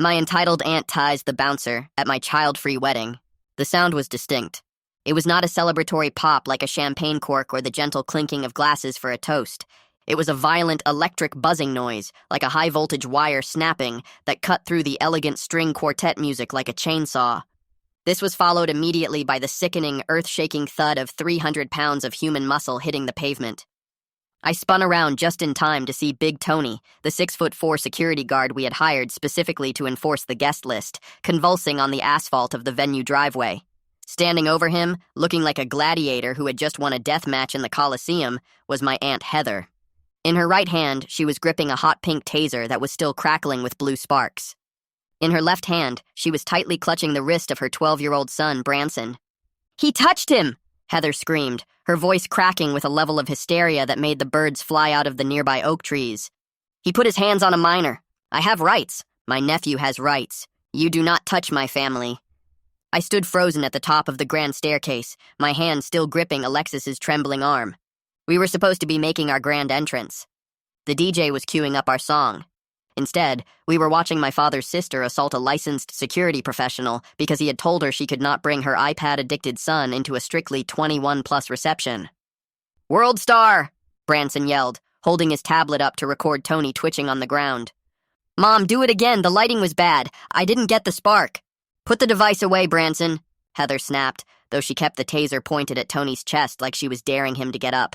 My entitled aunt Tased the bouncer at my child-free wedding. The sound was distinct. It was not a celebratory pop like a champagne cork or the gentle clinking of glasses for a toast. It was a violent electric buzzing noise, like a high-voltage wire snapping, that cut through the elegant string quartet music like a chainsaw. This was followed immediately by the sickening, earth-shaking thud of 300 pounds of human muscle hitting the pavement. I spun around just in time to see Big Tony, the 6'4" security guard we had hired specifically to enforce the guest list, convulsing on the asphalt of the venue driveway. Standing over him, looking like a gladiator who had just won a death match in the Coliseum, was my Aunt Heather. In her right hand, she was gripping a hot pink taser that was still crackling with blue sparks. In her left hand, she was tightly clutching the wrist of her 12-year-old son, Branson. "He touched him!" Heather screamed, her voice cracking with a level of hysteria that made the birds fly out of the nearby oak trees. "He put his hands on a minor. I have rights. My nephew has rights. You do not touch my family." I stood frozen at the top of the grand staircase, my hand still gripping Alexis's trembling arm. We were supposed to be making our grand entrance. The DJ was queuing up our song. Instead, we were watching my father's sister assault a licensed security professional because he had told her she could not bring her iPad-addicted son into a strictly 21-plus reception. "World star!" Branson yelled, holding his tablet up to record Tony twitching on the ground. "Mom, do it again. The lighting was bad. I didn't get the spark." "Put the device away, Branson," Heather snapped, though she kept the taser pointed at Tony's chest like she was daring him to get up.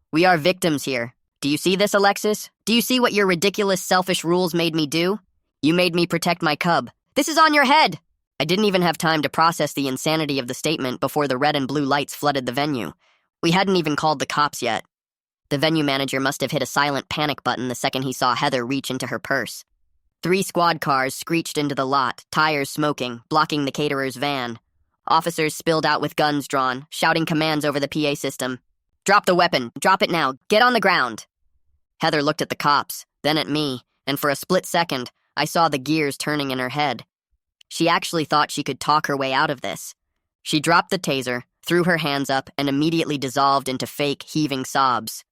"We are victims here. Do you see this, Alexis? Do you see what your ridiculous, selfish rules made me do? You made me protect my cub. This is on your head!" I didn't even have time to process the insanity of the statement before the red and blue lights flooded the venue. We hadn't even called the cops yet. The venue manager must have hit a silent panic button the second he saw Heather reach into her purse. 3 squad cars screeched into the lot, tires smoking, blocking the caterer's van. Officers spilled out with guns drawn, shouting commands over the PA system. "Drop the weapon. Drop it now. Get on the ground." Heather looked at the cops, then at me, and for a split second, I saw the gears turning in her head. She actually thought she could talk her way out of this. She dropped the taser, threw her hands up, and immediately dissolved into fake, heaving sobs.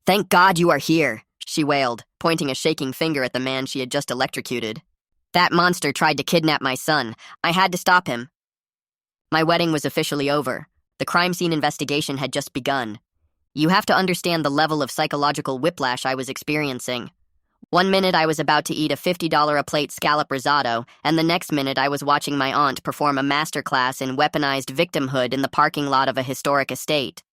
"Thank God you are here," she wailed, pointing a shaking finger at the man she had just electrocuted. "That monster tried to kidnap my son. I had to stop him." My wedding was officially over. The crime scene investigation had just begun. You have to understand the level of psychological whiplash I was experiencing. One minute I was about to eat a $50 a plate scallop risotto, and the next minute I was watching my aunt perform a masterclass in weaponized victimhood in the parking lot of a historic estate.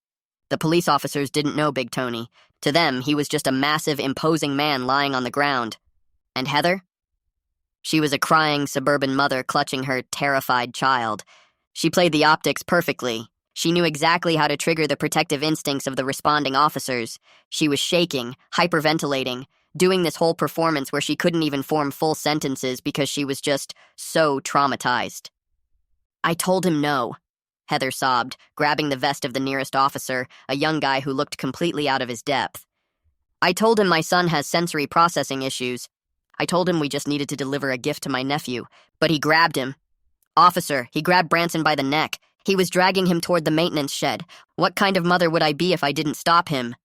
The police officers didn't know Big Tony. To them, he was just a massive, imposing man lying on the ground. And Heather? She was a crying suburban mother clutching her terrified child. She played the optics perfectly. She knew exactly how to trigger the protective instincts of the responding officers. She was shaking, hyperventilating, doing this whole performance where she couldn't even form full sentences because she was just so traumatized. "I told him no," Heather sobbed, grabbing the vest of the nearest officer, a young guy who looked completely out of his depth. "I told him my son has sensory processing issues. I told him we just needed to deliver a gift to my nephew, but he grabbed him. Officer, he grabbed Branson by the neck. He was dragging him toward the maintenance shed. What kind of mother would I be if I didn't stop him?"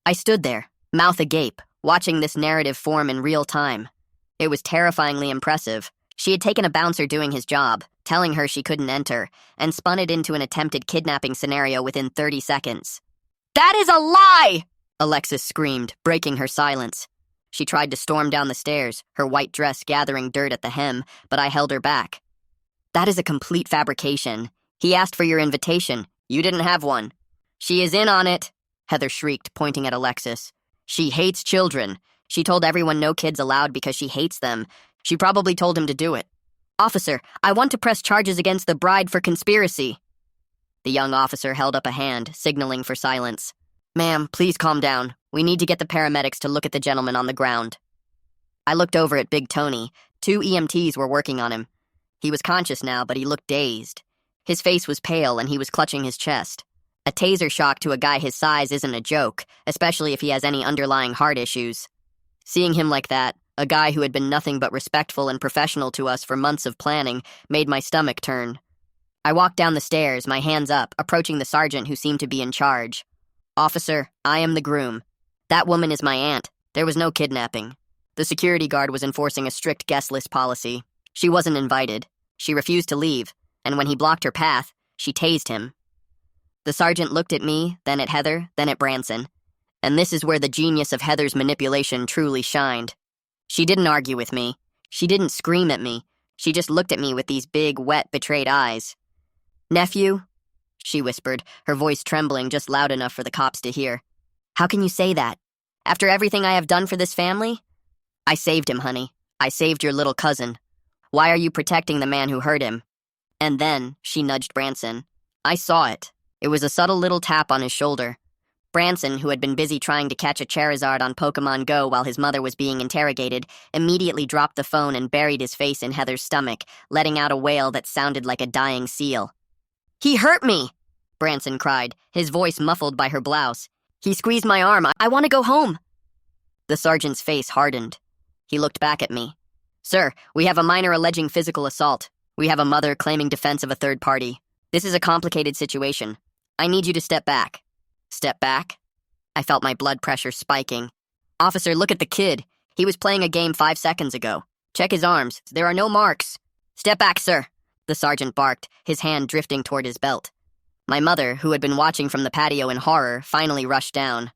I stood there, mouth agape, watching this narrative form in real time. It was terrifyingly impressive. She had taken a bouncer doing his job, telling her she couldn't enter, and spun it into an attempted kidnapping scenario within 30 seconds. "That is a lie!" Alexis screamed, breaking her silence. She tried to storm down the stairs, her white dress gathering dirt at the hem, but I held her back. "That is a complete fabrication. He asked for your invitation. You didn't have one." "She is in on it," Heather shrieked, pointing at Alexis. "She hates children. She told everyone no kids allowed because she hates them. She probably told him to do it." "Officer, I want to press charges against the bride for conspiracy." The young officer held up a hand, signaling for silence. "Ma'am, please calm down. We need to get the paramedics to look at the gentleman on the ground." I looked over at Big Tony. 2 EMTs were working on him. He was conscious now, but he looked dazed. His face was pale and he was clutching his chest. A taser shock to a guy his size isn't a joke, especially if he has any underlying heart issues. Seeing him like that, a guy who had been nothing but respectful and professional to us for months of planning, made my stomach turn. I walked down the stairs, my hands up, approaching the sergeant who seemed to be in charge. "Officer, I am the groom. That woman is my aunt. There was no kidnapping." The security guard was enforcing a strict guest list policy. She wasn't invited. She refused to leave, and when he blocked her path, she tased him. The sergeant looked at me, then at Heather, then at Branson. And this is where the genius of Heather's manipulation truly shined. She didn't argue with me. She didn't scream at me. She just looked at me with these big, wet, betrayed eyes. "Nephew?" she whispered, her voice trembling just loud enough for the cops to hear. "How can you say that? After everything I have done for this family?" "I saved him, honey. I saved your little cousin. Why are you protecting the man who hurt him?" And then she nudged Branson. I saw it. It was a subtle little tap on his shoulder. Branson, who had been busy trying to catch a Charizard on Pokemon Go while his mother was being interrogated, immediately dropped the phone and buried his face in Heather's stomach, letting out a wail that sounded like a dying seal. "He hurt me!" Branson cried, his voice muffled by her blouse. "He squeezed my arm. I want to go home." The sergeant's face hardened. He looked back at me. "Sir, we have a minor alleging physical assault. We have a mother claiming defense of a third party. This is a complicated situation. I need you to step back." Step back? I felt my blood pressure spiking. "Officer, look at the kid. He was playing a game 5 seconds ago. Check his arms. There are no marks." "Step back, sir," the sergeant barked, his hand drifting toward his belt. My mother, who had been watching from the patio in horror, finally rushed down.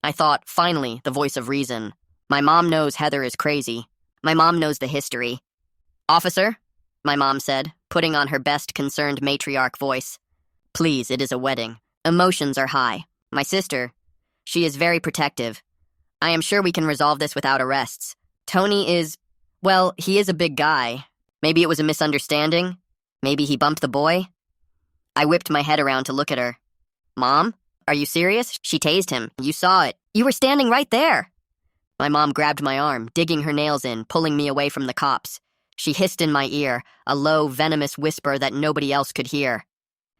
I thought, finally, the voice of reason. My mom knows Heather is crazy. My mom knows the history. "Officer," my mom said, putting on her best concerned matriarch voice. "Please, it is a wedding. Emotions are high. My sister, she is very protective. I am sure we can resolve this without arrests. Tony is, well, he is a big guy. Maybe it was a misunderstanding. Maybe he bumped the boy." I whipped my head around to look at her. "Mom, are you serious? She tased him. You saw it. You were standing right there." My mom grabbed my arm, digging her nails in, pulling me away from the cops. She hissed in my ear, a low, venomous whisper that nobody else could hear.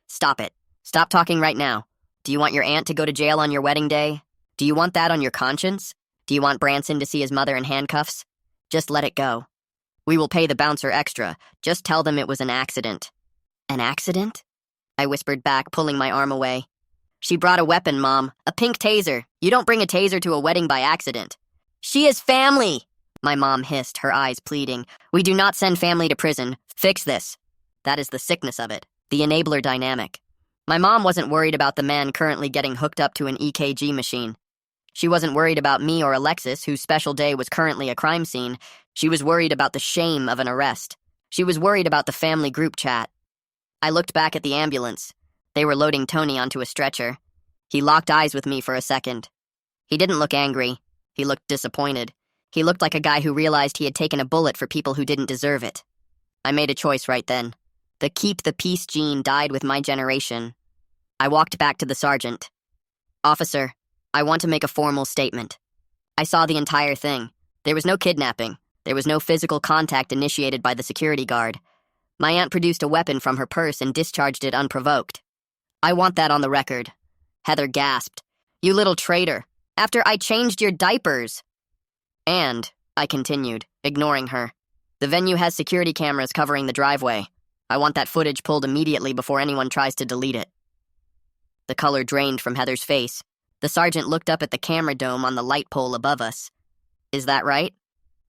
"Stop it. Stop talking right now. Do you want your aunt to go to jail on your wedding day? Do you want that on your conscience? Do you want Branson to see his mother in handcuffs? Just let it go. We will pay the bouncer extra. Just tell them it was an accident." "An accident?" I whispered back, pulling my arm away. "She brought a weapon, Mom. A pink taser. You don't bring a taser to a wedding by accident." "She is family!" my mom hissed, her eyes pleading. "We do not send family to prison. Fix this." That is the sickness of it, the enabler dynamic. My mom wasn't worried about the man currently getting hooked up to an EKG machine. She wasn't worried about me or Alexis, whose special day was currently a crime scene. She was worried about the shame of an arrest. She was worried about the family group chat. I looked back at the ambulance. They were loading Tony onto a stretcher. He locked eyes with me for a second. He didn't look angry. He looked disappointed. He looked like a guy who realized he had taken a bullet for people who didn't deserve it. I made a choice right then. The keep the peace gene died with my generation. I walked back to the sergeant. "Officer, I want to make a formal statement. I saw the entire thing. There was no kidnapping. There was no physical contact initiated by the security guard. My aunt produced a weapon from her purse and discharged it unprovoked. I want that on the record." Heather gasped. "You little traitor. After I changed your diapers." "And," I continued, ignoring her, "the venue has security cameras covering the driveway. I want that footage pulled immediately before anyone tries to delete it." The color drained from Heather's face. The sergeant looked up at the camera dome on the light pole above us. "Is that right?"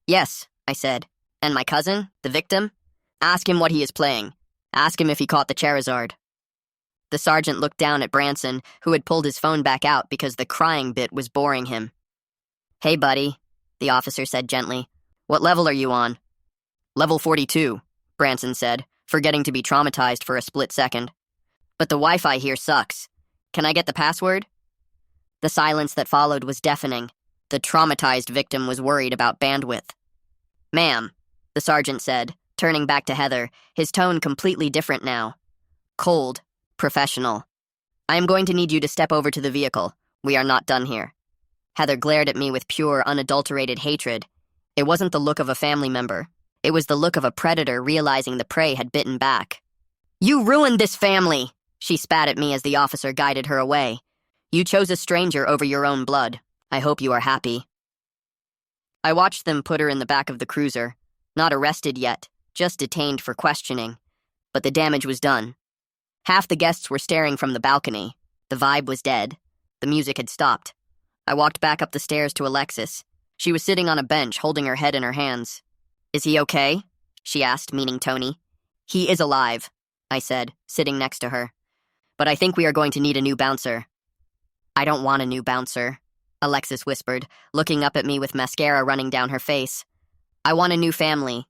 "Yes," I said. "And my cousin, the victim? Ask him what he is playing. Ask him if he caught the Charizard." The sergeant looked down at Branson, who had pulled his phone back out because the crying bit was boring him. "Hey, buddy," the officer said gently. "What level are you on?" "Level 42, Branson said, forgetting to be traumatized for a split second. "But the Wi-Fi here sucks. Can I get the password?" The silence that followed was deafening. The traumatized victim was worried about bandwidth. "Ma'am," the sergeant said, turning back to Heather, his tone completely different now. Cold, professional. "I am going to need you to step over to the vehicle. We are not done here." Heather glared at me with pure, unadulterated hatred. It wasn't the look of a family member. It was the look of a predator realizing the prey had bitten back. "You ruined this family!" She spat at me as the officer guided her away. "You chose a stranger over your own blood. I hope you are happy." I watched them put her in the back of the cruiser. Not arrested yet, just detained for questioning. But the damage was done. Half the guests were staring from the balcony. The vibe was dead. The music had stopped. I walked back up the stairs to Alexis. She was sitting on a bench, holding her head in her hands. "Is he okay?" she asked, meaning Tony. "He is alive," I said, sitting next to her. "But I think we are going to need a new bouncer." "I don't want a new bouncer," Alexis whispered, looking up at me with mascara running down her face. "I want a new family."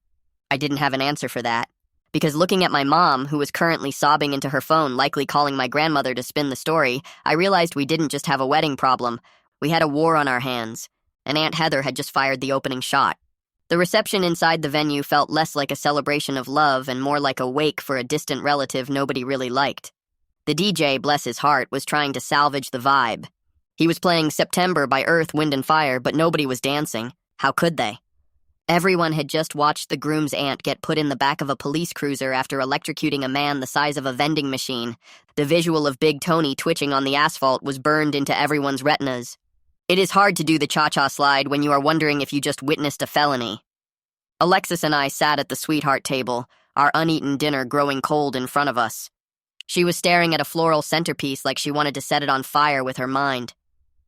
I didn't have an answer for that, because looking at my mom, who was currently sobbing into her phone, likely calling my grandmother to spin the story, I realized we didn't just have a wedding problem. We had a war on our hands, and Aunt Heather had just fired the opening shot. The reception inside the venue felt less like a celebration of love and more like a wake for a distant relative nobody really liked. The DJ, bless his heart, was trying to salvage the vibe. He was playing September by Earth, Wind and Fire, but nobody was dancing. How could they? Everyone had just watched the groom's aunt get put in the back of a police cruiser after electrocuting a man the size of a vending machine. The visual of Big Tony twitching on the asphalt was burned into everyone's retinas. It is hard to do the cha-cha slide when you are wondering if you just witnessed a felony. Alexis and I sat at the sweetheart table, our uneaten dinner growing cold in front of us. She was staring at a floral centerpiece like she wanted to set it on fire with her mind.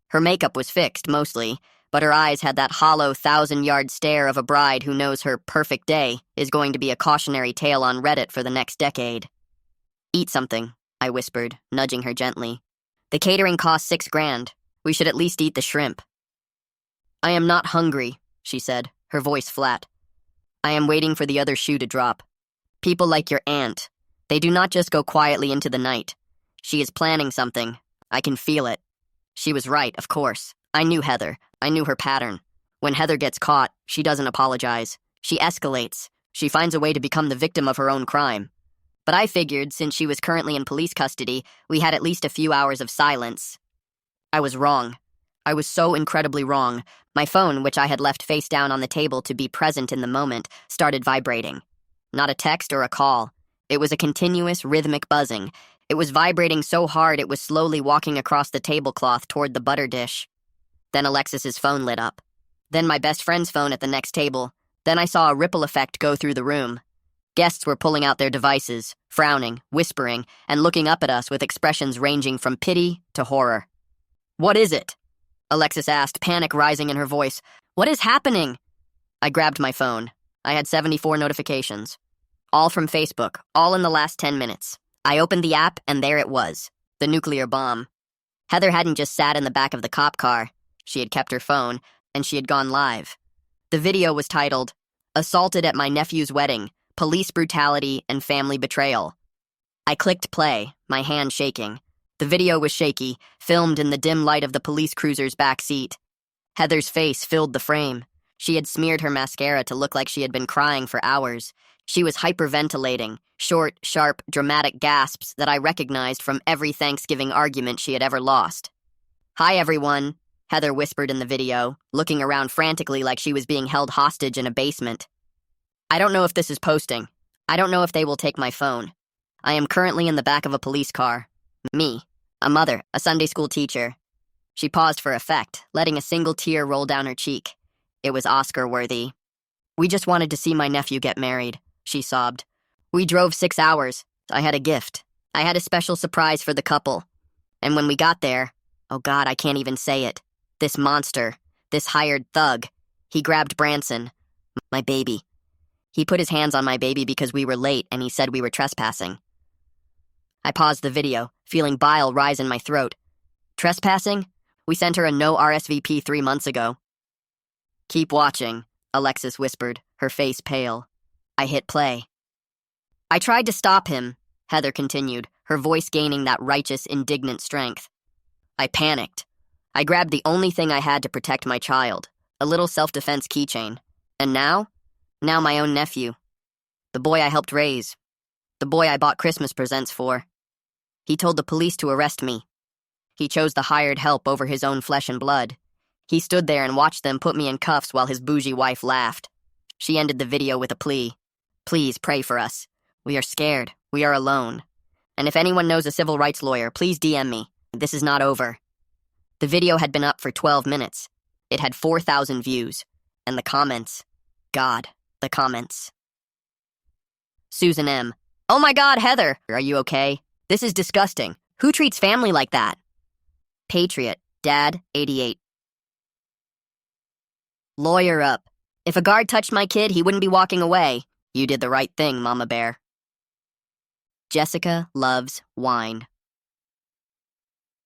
Her makeup was fixed, mostly, but her eyes had that hollow 1,000-yard stare of a bride who knows her perfect day is going to be a cautionary tale on Reddit for the next decade. "Eat something," I whispered, nudging her gently. "The catering costs $6,000. We should at least eat the shrimp." "I am not hungry," she said, her voice flat. "I am waiting for the other shoe to drop. People like your aunt, they do not just go quietly into the night. She is planning something. I can feel it." She was right, of course. I knew Heather. I knew her pattern. When Heather gets caught, she doesn't apologize. She escalates. She finds a way to become the victim of her own crime. But I figured, since she was currently in police custody, we had at least a few hours of silence. I was wrong. I was so incredibly wrong. My phone, which I had left face down on the table to be present in the moment, started vibrating. Not a text or a call. It was a continuous, rhythmic buzzing. It was vibrating so hard it was slowly walking across the tablecloth toward the butter dish. Then Alexis's phone lit up. Then my best friend's phone at the next table. Then I saw a ripple effect go through the room. Guests were pulling out their devices, frowning, whispering, and looking up at us with expressions ranging from pity to horror. "What is it?" Alexis asked, panic rising in her voice. "What is happening?" I grabbed my phone. I had 74 notifications. All from Facebook, all in the last 10 minutes. I opened the app, and there it was. The nuclear bomb. Heather hadn't just sat in the back of the cop car. She had kept her phone, and she had gone live. The video was titled, "Assaulted at My Nephew's Wedding, Police Brutality and Family Betrayal." I clicked play, my hand shaking. The video was shaky, filmed in the dim light of the police cruiser's back seat. Heather's face filled the frame. She had smeared her mascara to look like she had been crying for hours. She was hyperventilating, short, sharp, dramatic gasps that I recognized from every Thanksgiving argument she had ever lost. "Hi, everyone," Heather whispered in the video, looking around frantically like she was being held hostage in a basement. "I don't know if this is posting. I don't know if they will take my phone. I am currently in the back of a police car. Me, a mother, a Sunday school teacher." She paused for effect, letting a single tear roll down her cheek. It was Oscar-worthy. "We just wanted to see my nephew get married," she sobbed. "We drove 6 hours. I had a gift. I had a special surprise for the couple. And when we got there, oh God, I can't even say it. This monster, this hired thug, he grabbed Branson, my baby. He put his hands on my baby because we were late and he said we were trespassing." I paused the video, feeling bile rise in my throat. "Trespassing? We sent her a no RSVP 3 months ago." "Keep watching," Alexis whispered, her face pale. I hit play. "I tried to stop him," Heather continued, her voice gaining that righteous, indignant strength. "I panicked. I grabbed the only thing I had to protect my child, a little self-defense keychain. And now my own nephew. The boy I helped raise. The boy I bought Christmas presents for. He told the police to arrest me. He chose the hired help over his own flesh and blood. He stood there and watched them put me in cuffs while his bougie wife laughed. She ended the video with a plea. Please pray for us. We are scared. We are alone. And if anyone knows a civil rights lawyer, please DM me. This is not over. The video had been up for 12 minutes. It had 4,000 views. And the comments. God, the comments. Susan M. Oh my God, Heather! Are you okay? This is disgusting. Who treats family like that? Patriot, Dad, 88. Lawyer up. If a guard touched my kid, he wouldn't be walking away. You did the right thing, Mama Bear. Jessica loves wine.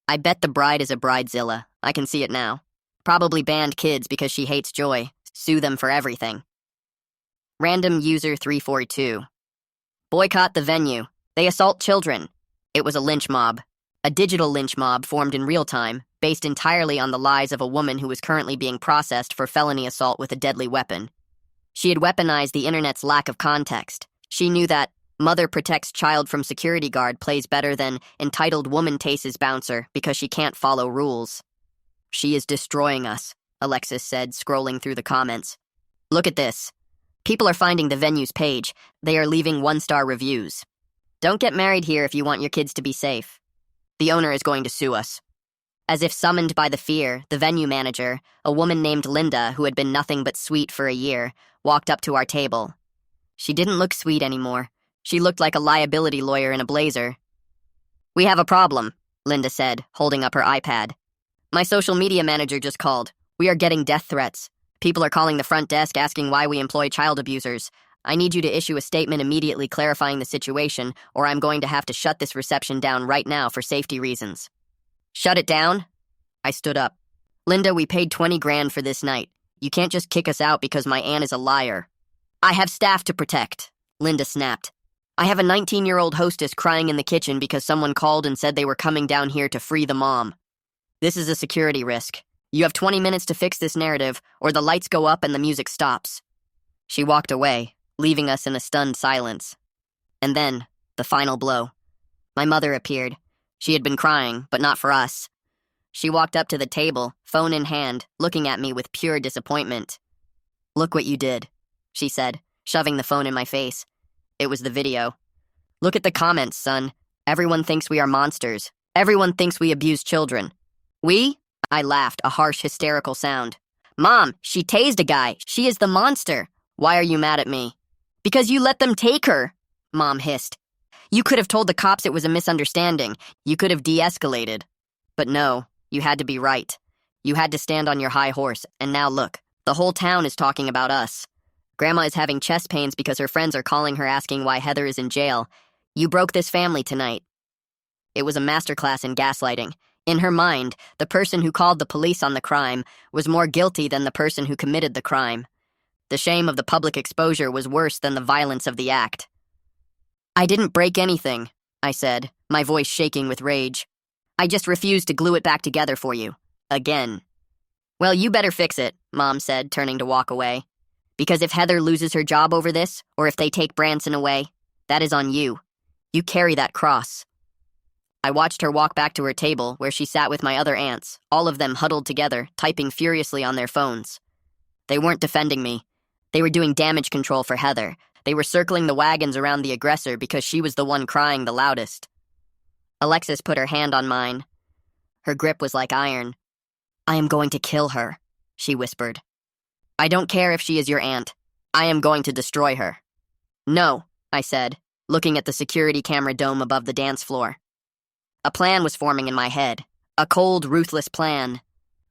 I bet the bride is a bridezilla. I can see it now. Probably banned kids because she hates joy. Sue them for everything. Random user 342. Boycott the venue. They assault children. It was a lynch mob. A digital lynch mob formed in real time, based entirely on the lies of a woman who was currently being processed for felony assault with a deadly weapon. She had weaponized the internet's lack of context. She knew that mother protects child from security guard plays better than entitled woman Tased bouncer because she can't follow rules. She is destroying us, Alexis said, scrolling through the comments. Look at this. People are finding the venue's page. They are leaving 1-star reviews. Don't get married here if you want your kids to be safe. The owner is going to sue us. As if summoned by the fear, the venue manager, a woman named Linda who had been nothing but sweet for a year, walked up to our table. She didn't look sweet anymore. She looked like a liability lawyer in a blazer. We have a problem, Linda said, holding up her iPad. My social media manager just called. We are getting death threats. People are calling the front desk asking why we employ child abusers. I need you to issue a statement immediately clarifying the situation, or I'm going to have to shut this reception down right now for safety reasons. Shut it down? I stood up. Linda, we paid 20 grand for this night. You can't just kick us out because my aunt is a liar. I have staff to protect, Linda snapped. I have a 19-year-old hostess crying in the kitchen because someone called and said they were coming down here to free the mom. This is a security risk. You have 20 minutes to fix this narrative, or the lights go up and the music stops. She walked away, leaving us in a stunned silence. And then, the final blow. My mother appeared. She had been crying, but not for us. She walked up to the table, phone in hand, looking at me with pure disappointment. Look what you did, she said, shoving the phone in my face. It was the video. Look at the comments, son. Everyone thinks we are monsters. Everyone thinks we abuse children. We? I laughed, a harsh, hysterical sound. Mom, she tased a guy. She is the monster. Why are you mad at me? Because you let them take her, Mom hissed. You could have told the cops it was a misunderstanding. You could have de-escalated. But no, you had to be right. You had to stand on your high horse, and now look, the whole town is talking about us. Grandma is having chest pains because her friends are calling her asking why Heather is in jail. You broke this family tonight. It was a masterclass in gaslighting. In her mind, the person who called the police on the crime was more guilty than the person who committed the crime. The shame of the public exposure was worse than the violence of the act. I didn't break anything, I said, my voice shaking with rage. I just refused to glue it back together for you. Again. Well, you better fix it, Mom said, turning to walk away. Because if Heather loses her job over this, or if they take Branson away, that is on you. You carry that cross. I watched her walk back to her table, where she sat with my other aunts, all of them huddled together, typing furiously on their phones. They weren't defending me. They were doing damage control for Heather. They were circling the wagons around the aggressor because she was the one crying the loudest. Alexis put her hand on mine. Her grip was like iron. I am going to kill her, she whispered. I don't care if she is your aunt. I am going to destroy her. No, I said, looking at the security camera dome above the dance floor. A plan was forming in my head. A cold, ruthless plan.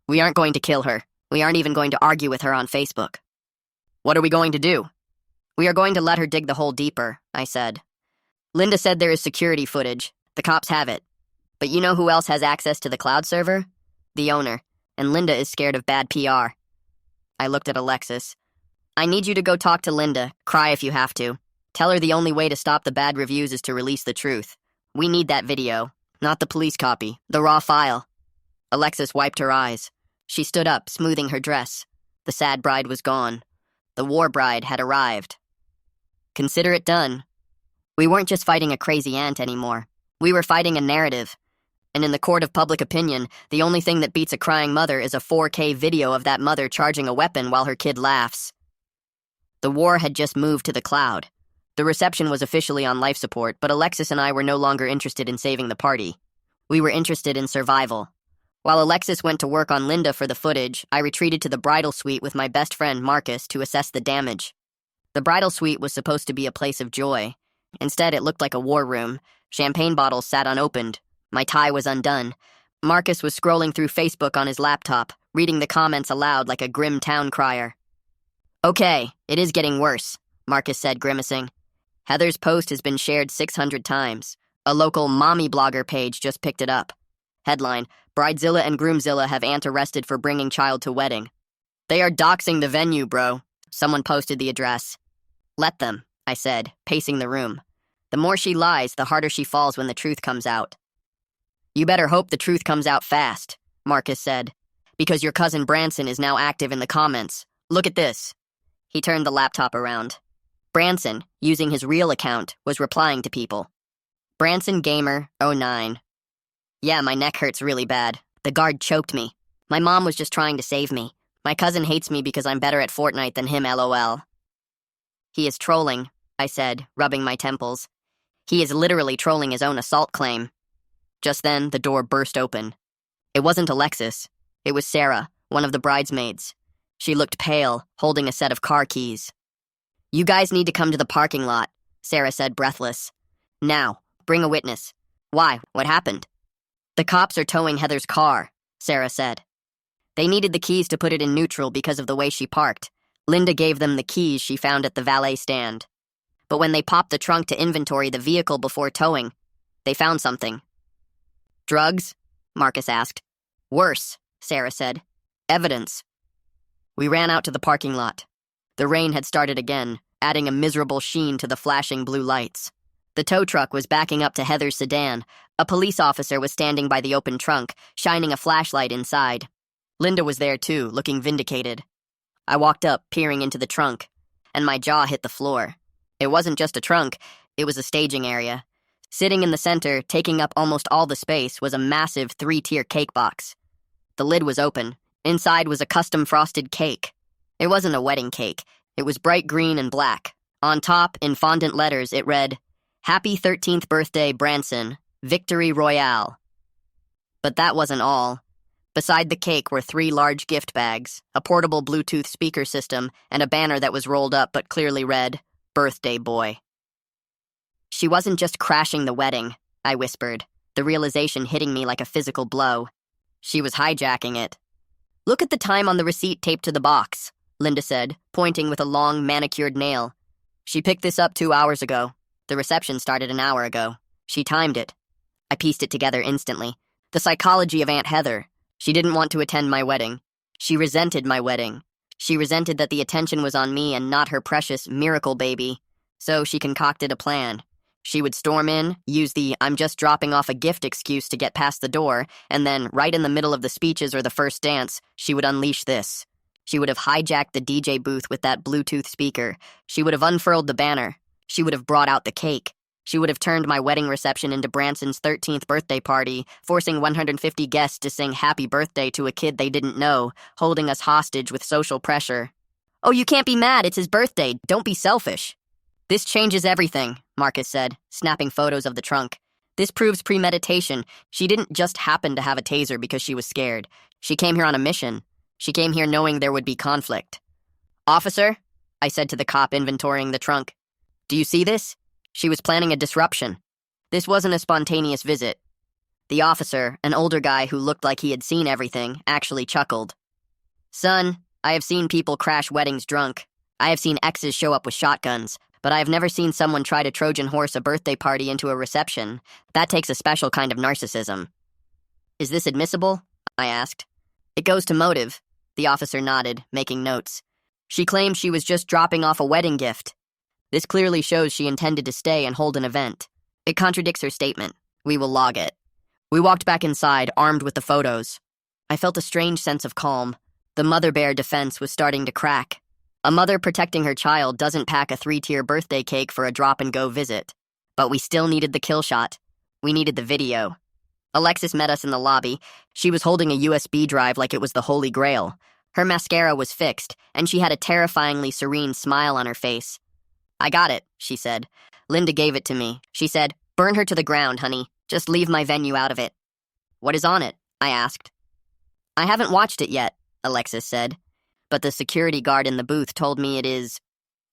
We aren't going to kill her. We aren't even going to argue with her on Facebook. What are we going to do? We are going to let her dig the hole deeper, I said. Linda said there is security footage. The cops have it. But you know who else has access to the cloud server? The owner. And Linda is scared of bad PR. I looked at Alexis. I need you to go talk to Linda. Cry if you have to. Tell her the only way to stop the bad reviews is to release the truth. We need that video. Not the police copy. The raw file. Alexis wiped her eyes. She stood up, smoothing her dress. The sad bride was gone. The war bride had arrived. Consider it done. We weren't just fighting a crazy aunt anymore. We were fighting a narrative. And in the court of public opinion, the only thing that beats a crying mother is a 4K video of that mother charging a weapon while her kid laughs. The war had just moved to the cloud. The reception was officially on life support, but Alexis and I were no longer interested in saving the party. We were interested in survival. While Alexis went to work on Linda for the footage, I retreated to the bridal suite with my best friend Marcus to assess the damage. The bridal suite was supposed to be a place of joy. Instead, it looked like a war room. Champagne bottles sat unopened. My tie was undone. Marcus was scrolling through Facebook on his laptop, reading the comments aloud like a grim town crier. Okay, it is getting worse, Marcus said, grimacing. Heather's post has been shared 600 times. A local mommy blogger page just picked it up. Headline, Bridezilla and Groomzilla have aunt arrested for bringing child to wedding. They are doxing the venue, bro. Someone posted the address. Let them, I said, pacing the room. The more she lies, the harder she falls when the truth comes out. You better hope the truth comes out fast, Marcus said, because your cousin Branson is now active in the comments. Look at this. He turned the laptop around. Branson, using his real account, was replying to people. Branson Gamer 09. Yeah, my neck hurts really bad. The guard choked me. My mom was just trying to save me. My cousin hates me because I'm better at Fortnite than him, LOL. He is trolling, I said, rubbing my temples. He is literally trolling his own assault claim. Just then, the door burst open. It wasn't Alexis. It was Sarah, one of the bridesmaids. She looked pale, holding a set of car keys. You guys need to come to the parking lot, Sarah said, breathless. Now, bring a witness. Why? What happened? The cops are towing Heather's car, Sarah said. They needed the keys to put it in neutral because of the way she parked. Linda gave them the keys she found at the valet stand. But when they popped the trunk to inventory the vehicle before towing, they found something. Drugs? Marcus asked. Worse, Sarah said. Evidence. We ran out to the parking lot. The rain had started again, adding a miserable sheen to the flashing blue lights. The tow truck was backing up to Heather's sedan. A police officer was standing by the open trunk, shining a flashlight inside. Linda was there too, looking vindicated. I walked up, peering into the trunk, and my jaw hit the floor. It wasn't just a trunk, it was a staging area. Sitting in the center, taking up almost all the space, was a massive 3-tier cake box. The lid was open. Inside was a custom frosted cake. It wasn't a wedding cake. It was bright green and black. On top, in fondant letters, it read, Happy 13th birthday, Branson. Victory Royale. But that wasn't all. Beside the cake were 3 large gift bags, a portable Bluetooth speaker system, and a banner that was rolled up but clearly read, Birthday Boy. She wasn't just crashing the wedding, I whispered, the realization hitting me like a physical blow. She was hijacking it. Look at the time on the receipt taped to the box, Linda said, pointing with a long, manicured nail. She picked this up 2 hours ago. The reception started an hour ago. She timed it. I pieced it together instantly. The psychology of Aunt Heather. She didn't want to attend my wedding. She resented my wedding. She resented that the attention was on me and not her precious miracle baby. So she concocted a plan. She would storm in, use the I'm just dropping off a gift excuse to get past the door, and then, right in the middle of the speeches or the first dance, she would unleash this. She would have hijacked the DJ booth with that Bluetooth speaker. She would have unfurled the banner. She would have brought out the cake. She would have turned my wedding reception into Branson's 13th birthday party, forcing 150 guests to sing happy birthday to a kid they didn't know, holding us hostage with social pressure. Oh, you can't be mad, it's his birthday, don't be selfish. This changes everything, Marcus said, snapping photos of the trunk. This proves premeditation. She didn't just happen to have a taser because she was scared. She came here on a mission. She came here knowing there would be conflict. Officer, I said to the cop inventorying the trunk. Do you see this? She was planning a disruption. This wasn't a spontaneous visit. The officer, an older guy who looked like he had seen everything, actually chuckled. Son, I have seen people crash weddings drunk. I have seen exes show up with shotguns. But I have never seen someone try to Trojan horse a birthday party into a reception. That takes a special kind of narcissism. Is this admissible? I asked. It goes to motive. The officer nodded, making notes. She claimed she was just dropping off a wedding gift. This clearly shows she intended to stay and hold an event. It contradicts her statement. We will log it. We walked back inside, armed with the photos. I felt a strange sense of calm. The mother bear defense was starting to crack. A mother protecting her child doesn't pack a 3-tier birthday cake for a drop-and-go visit. But we still needed the kill shot. We needed the video. Alexis met us in the lobby. She was holding a USB drive like it was the Holy Grail. Her mascara was fixed, and she had a terrifyingly serene smile on her face. I got it, she said. Linda gave it to me. She said, burn her to the ground, honey. Just leave my venue out of it. What is on it? I asked. I haven't watched it yet, Alexis said. But the security guard in the booth told me it is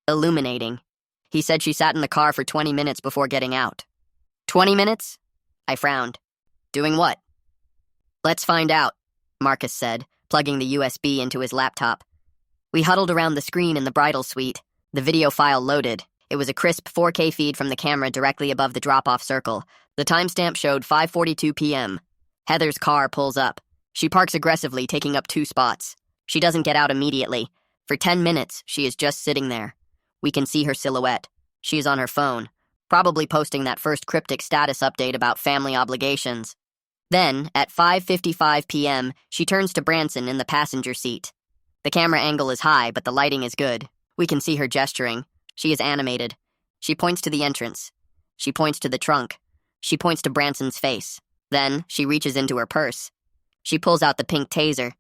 illuminating. He said she sat in the car for 20 minutes before getting out. 20 minutes? I frowned. Doing what? Let's find out, Marcus said, plugging the USB into his laptop. We huddled around the screen in the bridal suite. The video file loaded. It was a crisp 4K feed from the camera directly above the drop-off circle. The timestamp showed 5:42 p.m. Heather's car pulls up. She parks aggressively, taking up 2 spots. She doesn't get out immediately. For 10 minutes, she is just sitting there. We can see her silhouette. She is on her phone, probably posting that first cryptic status update about family obligations. Then, at 5:55 p.m., she turns to Branson in the passenger seat. The camera angle is high, but the lighting is good. We can see her gesturing. She is animated. She points to the entrance. She points to the trunk. She points to Branson's face. Then, she reaches into her purse. She pulls out the pink taser.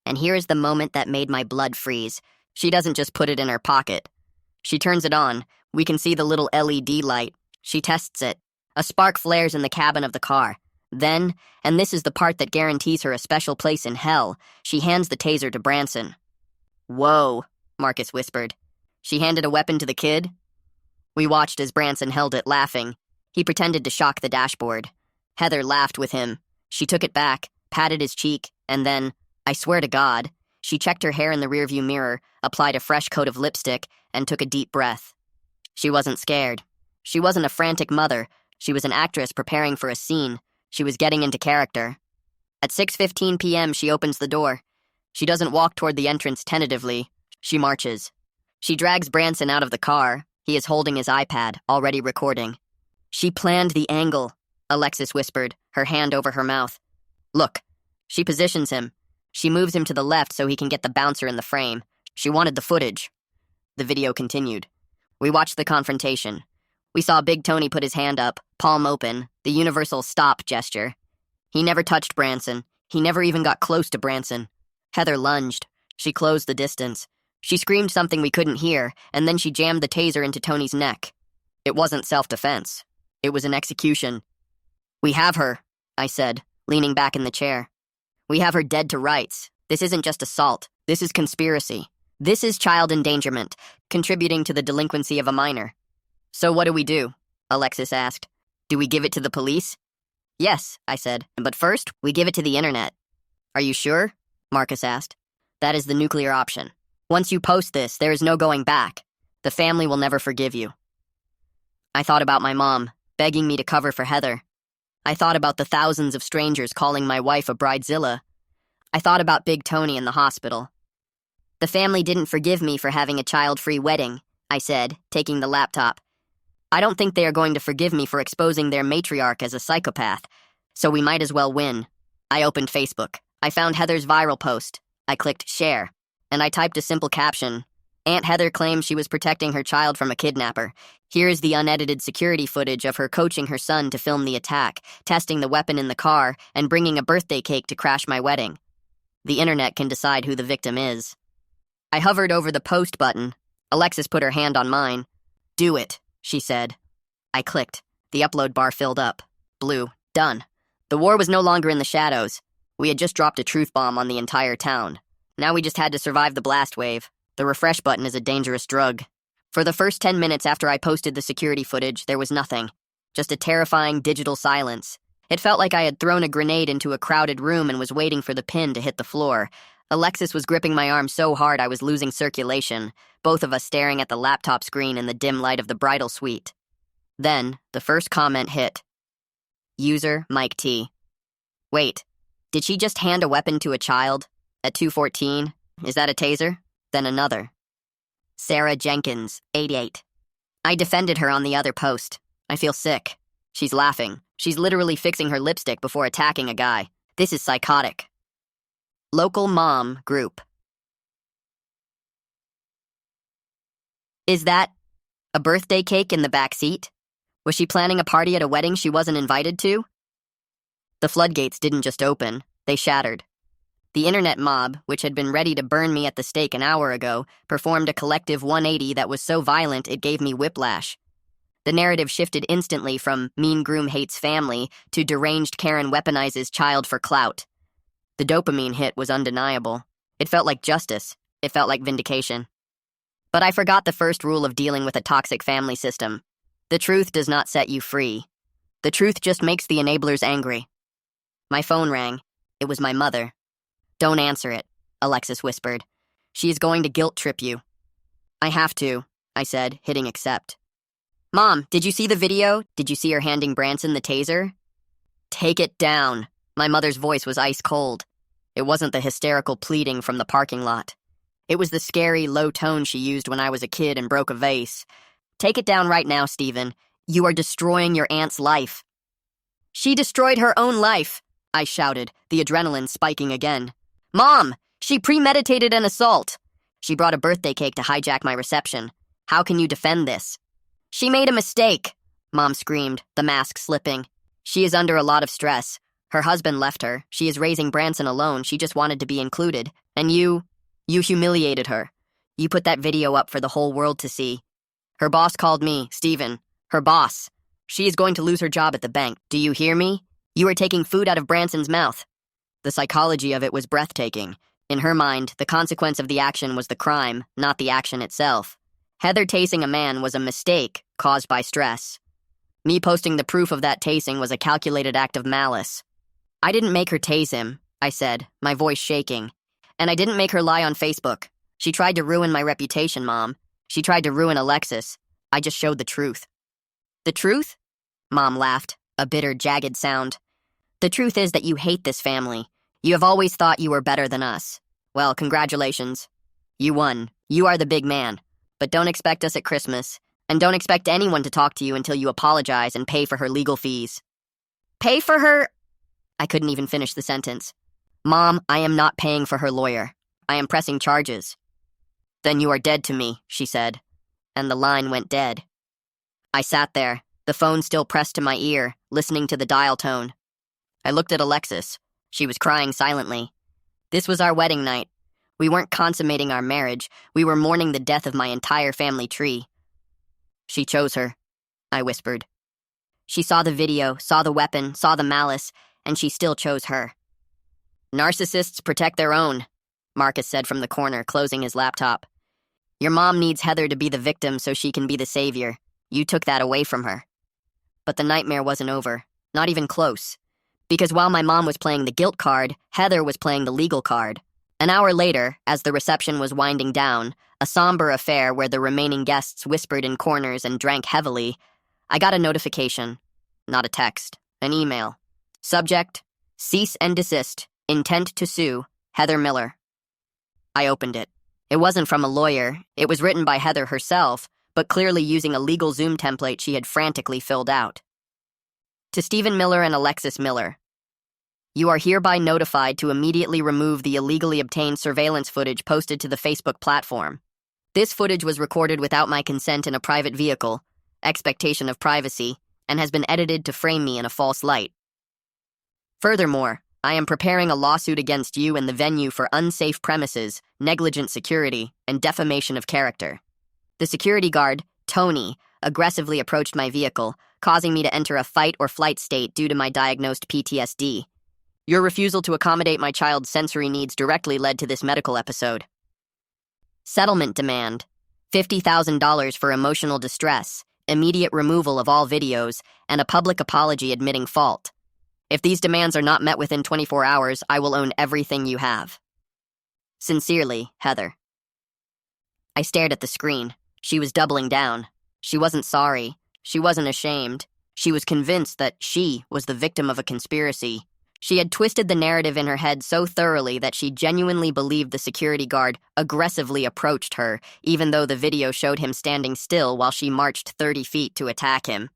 And here is the moment that made my blood freeze. She doesn't just put it in her pocket. She turns it on. We can see the little LED light. She tests it. A spark flares in the cabin of the car. Then, and this is the part that guarantees her a special place in hell, she hands the taser to Branson. "Whoa," Marcus whispered. "She handed a weapon to the kid?" We watched as Branson held it, laughing. He pretended to shock the dashboard. Heather laughed with him. She took it back, patted his cheek, and then, I swear to God, she checked her hair in the rearview mirror, applied a fresh coat of lipstick, and took a deep breath. She wasn't scared. She wasn't a frantic mother. She was an actress preparing for a scene. She was getting into character. At 6:15 p.m., she opens the door. She doesn't walk toward the entrance tentatively. She marches. She drags Branson out of the car. He is holding his iPad, already recording. "She planned the angle," Alexis whispered, her hand over her mouth. "Look." She positions him. She moves him to the left so he can get the bouncer in the frame. She wanted the footage. The video continued. We watched the confrontation. We saw Big Tony put his hand up, palm open, the universal stop gesture. He never touched Branson. He never even got close to Branson. Heather lunged. She closed the distance. She screamed something we couldn't hear, and then she jammed the taser into Tony's neck. It wasn't self-defense. It was an execution. "We have her," I said, leaning back in the chair. "We have her dead to rights. This isn't just assault. This is conspiracy. This is child endangerment, contributing to the delinquency of a minor." "So what do we do?" Alexis asked. "Do we give it to the police?" "Yes," I said, "but first, we give it to the internet." "Are you sure?" Marcus asked. "That is the nuclear option. Once you post this, there is no going back. The family will never forgive you." I thought about my mom, begging me to cover for Heather. I thought about the thousands of strangers calling my wife a bridezilla. I thought about Big Tony in the hospital. "The family didn't forgive me for having a child-free wedding," I said, taking the laptop. "I don't think they are going to forgive me for exposing their matriarch as a psychopath, so we might as well win." I opened Facebook. I found Heather's viral post. I clicked share, and I typed a simple caption. "Aunt Heather claims she was protecting her child from a kidnapper. Here is the unedited security footage of her coaching her son to film the attack, testing the weapon in the car, and bringing a birthday cake to crash my wedding. The internet can decide who the victim is." I hovered over the post button. Alexis put her hand on mine. "Do it," she said. I clicked. The upload bar filled up. Blue. Done. The war was no longer in the shadows. We had just dropped a truth bomb on the entire town. Now we just had to survive the blast wave. The refresh button is a dangerous drug. For the first 10 minutes after I posted the security footage, there was nothing. Just a terrifying digital silence. It felt like I had thrown a grenade into a crowded room and was waiting for the pin to hit the floor. Alexis was gripping my arm so hard I was losing circulation, both of us staring at the laptop screen in the dim light of the bridal suite. Then, the first comment hit. User, Mike T. Wait, did she just hand a weapon to a child? At 2:14? Is that a taser? Then another. Sarah Jenkins, 88. I defended her on the other post. I feel sick. She's laughing. She's literally fixing her lipstick before attacking a guy. This is psychotic. Local mom group. Is that a birthday cake in the back seat? Was she planning a party at a wedding she wasn't invited to? The floodgates didn't just open, they shattered. The internet mob, which had been ready to burn me at the stake an hour ago, performed a collective 180 that was so violent it gave me whiplash. The narrative shifted instantly from mean groom hates family to deranged Karen weaponizes child for clout. The dopamine hit was undeniable. It felt like justice. It felt like vindication. But I forgot the first rule of dealing with a toxic family system. The truth does not set you free. The truth just makes the enablers angry. My phone rang. It was my mother. "Don't answer it," Alexis whispered. She is going to guilt trip you. I have to, I said, hitting accept. Mom, did you see the video? Did you see her handing Branson the taser? Take it down. My mother's voice was ice cold. It wasn't the hysterical pleading from the parking lot. It was the scary, low tone she used when I was a kid and broke a vase. Take it down right now, Stephen. You are destroying your aunt's life. She destroyed her own life, I shouted, the adrenaline spiking again. Mom, she premeditated an assault. She brought a birthday cake to hijack my reception. How can you defend this? She made a mistake, Mom screamed, the mask slipping. She is under a lot of stress. Her husband left her. She is raising Branson alone. She just wanted to be included. And you humiliated her. You put that video up for the whole world to see. Her boss called me, Stephen. Her boss. She is going to lose her job at the bank. Do you hear me? You are taking food out of Branson's mouth. The psychology of it was breathtaking. In her mind, the consequence of the action was the crime, not the action itself. Heather tasing a man was a mistake caused by stress. Me posting the proof of that tasing was a calculated act of malice. I didn't make her tase him, I said, my voice shaking. And I didn't make her lie on Facebook. She tried to ruin my reputation, Mom. She tried to ruin Alexis. I just showed the truth. The truth? Mom laughed, a bitter, jagged sound. The truth is that you hate this family. You have always thought you were better than us. Well, congratulations. You won. You are the big man. But don't expect us at Christmas. And don't expect anyone to talk to you until you apologize and pay for her legal fees. Pay for her? I couldn't even finish the sentence. Mom, I am not paying for her lawyer. I am pressing charges. Then you are dead to me, she said. And the line went dead. I sat there, the phone still pressed to my ear, listening to the dial tone. I looked at Alexis. She was crying silently. This was our wedding night. We weren't consummating our marriage. We were mourning the death of my entire family tree. She chose her, I whispered. She saw the video, saw the weapon, saw the malice, and she still chose her. Narcissists protect their own, Marcus said from the corner, closing his laptop. Your mom needs Heather to be the victim so she can be the savior. You took that away from her. But the nightmare wasn't over, not even close. Because while my mom was playing the guilt card, Heather was playing the legal card. An hour later, as the reception was winding down, a somber affair where the remaining guests whispered in corners and drank heavily, I got a notification. Not a text, an email. Subject, cease and desist, intent to sue, Heather Miller. I opened it. It wasn't from a lawyer. It was written by Heather herself, but clearly using a legal Zoom template she had frantically filled out. To Stephen Miller and Alexis Miller. You are hereby notified to immediately remove the illegally obtained surveillance footage posted to the Facebook platform. This footage was recorded without my consent in a private vehicle, expectation of privacy, and has been edited to frame me in a false light. Furthermore, I am preparing a lawsuit against you and the venue for unsafe premises, negligent security, and defamation of character. The security guard, Tony, aggressively approached my vehicle, causing me to enter a fight-or-flight state due to my diagnosed PTSD. Your refusal to accommodate my child's sensory needs directly led to this medical episode. Settlement demand. $50,000 for emotional distress, immediate removal of all videos, and a public apology admitting fault. If these demands are not met within 24 hours, I will own everything you have. Sincerely, Heather. I stared at the screen. She was doubling down. She wasn't sorry. She wasn't ashamed. She was convinced that she was the victim of a conspiracy. She had twisted the narrative in her head so thoroughly that she genuinely believed the security guard aggressively approached her, even though the video showed him standing still while she marched 30 feet to attack him.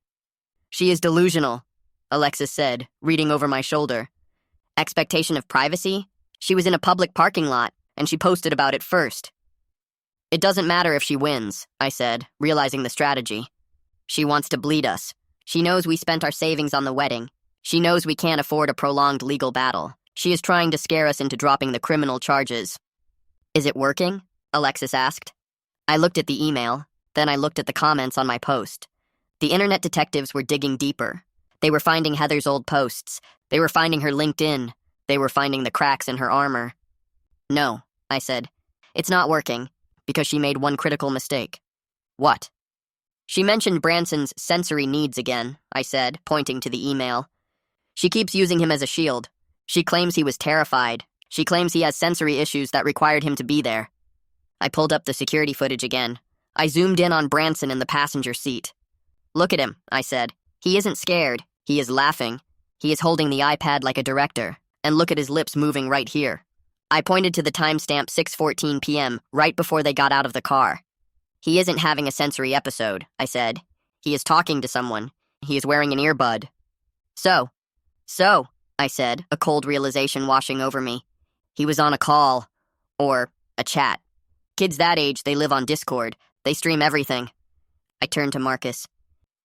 She is delusional, Alexis said, reading over my shoulder. Expectation of privacy? She was in a public parking lot, and she posted about it first. It doesn't matter if she wins, I said, realizing the strategy. She wants to bleed us. She knows we spent our savings on the wedding. She knows we can't afford a prolonged legal battle. She is trying to scare us into dropping the criminal charges. Is it working? Alexis asked. I looked at the email, then I looked at the comments on my post. The internet detectives were digging deeper. They were finding Heather's old posts. They were finding her LinkedIn. They were finding the cracks in her armor. No, I said. It's not working, because she made one critical mistake. What? She mentioned Branson's sensory needs again, I said, pointing to the email. She keeps using him as a shield. She claims he was terrified. She claims he has sensory issues that required him to be there. I pulled up the security footage again. I zoomed in on Branson in the passenger seat. Look at him, I said. He isn't scared. He is laughing. He is holding the iPad like a director. And look at his lips moving right here. I pointed to the timestamp 6:14 p.m., right before they got out of the car. He isn't having a sensory episode, I said. He is talking to someone. He is wearing an earbud. So, I said, a cold realization washing over me. He was on a call. Or a chat. Kids that age, they live on Discord. They stream everything. I turned to Marcus.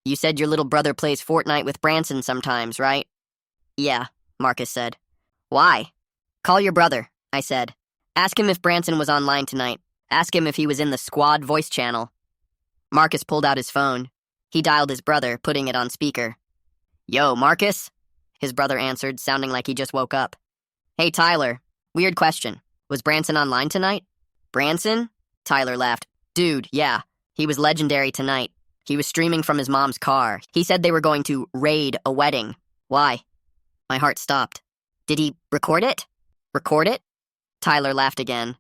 You said your little brother plays Fortnite with Branson sometimes, right? Yeah, Marcus said. Why? Call your brother, I said. Ask him if Branson was online tonight. Ask him if he was in the squad voice channel. Marcus pulled out his phone. He dialed his brother, putting it on speaker. Yo, Marcus? His brother answered, sounding like he just woke up. Hey, Tyler. Weird question. Was Branson online tonight? Branson? Tyler laughed. Dude, yeah. He was legendary tonight. He was streaming from his mom's car. He said they were going to raid a wedding. Why? My heart stopped. Did he record it? Record it? Tyler laughed again.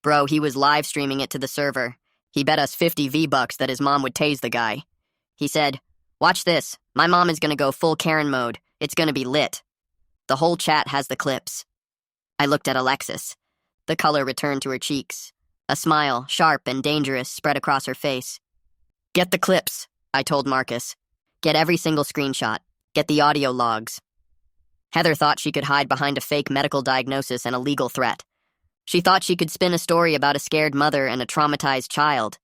Bro, he was live streaming it to the server. He bet us 50 V-bucks that his mom would tase the guy. He said, watch this. My mom is gonna go full Karen mode. It's gonna be lit. The whole chat has the clips. I looked at Alexis. The color returned to her cheeks. A smile, sharp and dangerous, spread across her face. Get the clips, I told Marcus. Get every single screenshot. Get the audio logs. Heather thought she could hide behind a fake medical diagnosis and a legal threat. She thought she could spin a story about a scared mother and a traumatized child.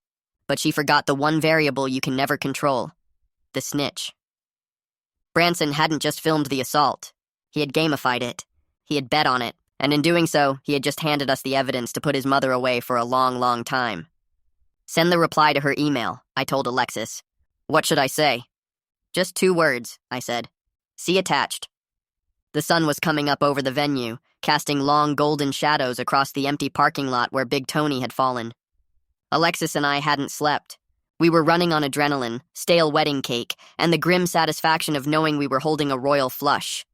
But she forgot the one variable you can never control. The snitch. Branson hadn't just filmed the assault. He had gamified it. He had bet on it. And in doing so, he had just handed us the evidence to put his mother away for a long, long time. Send the reply to her email, I told Alexis. What should I say? Just 2 words, I said. See attached. The sun was coming up over the venue, casting long golden shadows across the empty parking lot where Big Tony had fallen. Alexis and I hadn't slept. We were running on adrenaline, stale wedding cake, and the grim satisfaction of knowing we were holding a royal flush.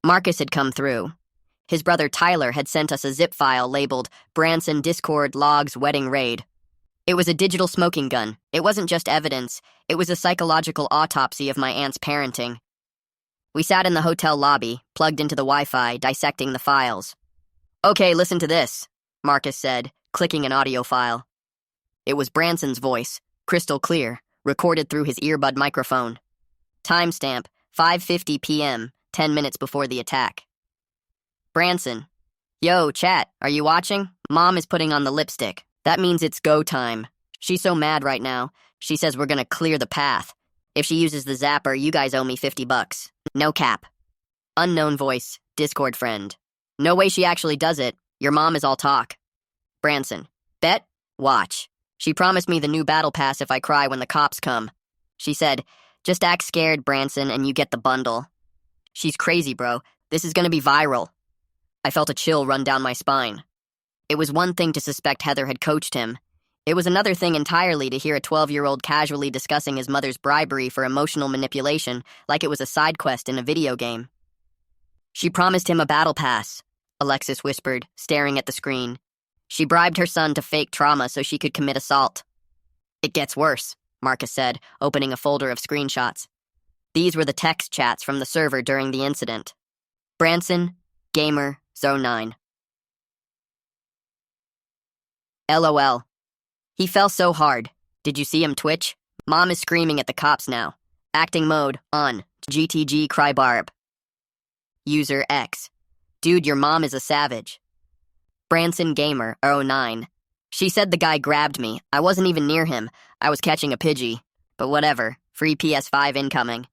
Marcus had come through. His brother Tyler had sent us a zip file labeled Branson Discord Logs Wedding Raid. It was a digital smoking gun. It wasn't just evidence. It was a psychological autopsy of my aunt's parenting. We sat in the hotel lobby, plugged into the Wi-Fi, dissecting the files. Okay, listen to this, Marcus said, clicking an audio file. It was Branson's voice, crystal clear, recorded through his earbud microphone. Timestamp, 5:50 p.m., 10 minutes before the attack. Branson. Yo, chat, are you watching? Mom is putting on the lipstick. That means it's go time. She's so mad right now. She says we're gonna clear the path. If she uses the zapper, you guys owe me 50 bucks. No cap. Unknown voice, Discord friend. No way she actually does it. Your mom is all talk. Branson. Bet? Watch. She promised me the new battle pass if I cry when the cops come. She said, just act scared, Branson, and you get the bundle. She's crazy, bro. This is gonna be viral. I felt a chill run down my spine. It was one thing to suspect Heather had coached him. It was another thing entirely to hear a 12-year-old casually discussing his mother's bribery for emotional manipulation like it was a side quest in a video game. She promised him a battle pass, Alexis whispered, staring at the screen. She bribed her son to fake trauma so she could commit assault. It gets worse, Marcus said, opening a folder of screenshots. These were the text chats from the server during the incident. Branson, Gamer, Zone 9. LOL. He fell so hard. Did you see him twitch? Mom is screaming at the cops now. Acting mode, on. GTG Crybarb. User X. Dude, your mom is a savage. Branson Gamer, 09. She said the guy grabbed me. I wasn't even near him. I was catching a Pidgey. But whatever. Free PS5 incoming.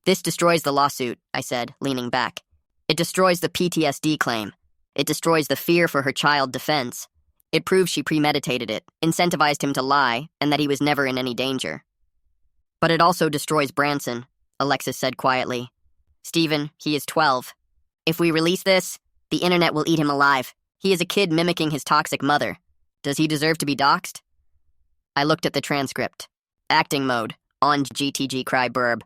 This destroys the lawsuit, I said, leaning back. It destroys the PTSD claim. It destroys the fear for her child defense. It proves she premeditated it, incentivized him to lie, and that he was never in any danger. But it also destroys Branson, Alexis said quietly. Stephen, he is 12. If we release this, the internet will eat him alive. He is a kid mimicking his toxic mother. Does he deserve to be doxxed? I looked at the transcript. Acting mode, on GTG Cryburb.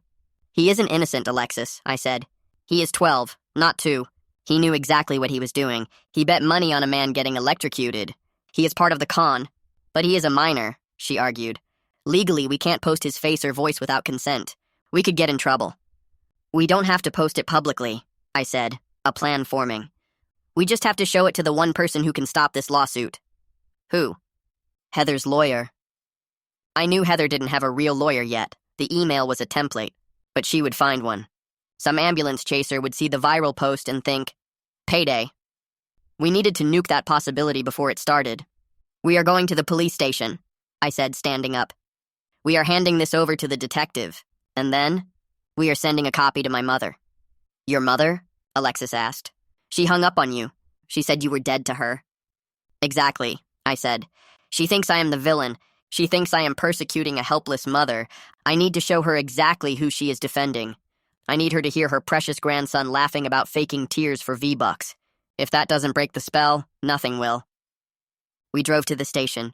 He isn't innocent, Alexis, I said. He is 12, not 2. He knew exactly what he was doing. He bet money on a man getting electrocuted. He is part of the con. But he is a minor, she argued. Legally, we can't post his face or voice without consent. We could get in trouble. We don't have to post it publicly, I said, a plan forming. We just have to show it to the one person who can stop this lawsuit. Who? Heather's lawyer. I knew Heather didn't have a real lawyer yet. The email was a template, but she would find one. Some ambulance chaser would see the viral post and think, payday. We needed to nuke that possibility before it started. We are going to the police station, I said, standing up. We are handing this over to the detective, and then we are sending a copy to my mother. Your mother? Alexis asked. She hung up on you. She said you were dead to her. Exactly, I said. She thinks I am the villain. She thinks I am persecuting a helpless mother. I need to show her exactly who she is defending. I need her to hear her precious grandson laughing about faking tears for V-Bucks. If that doesn't break the spell, nothing will. We drove to the station.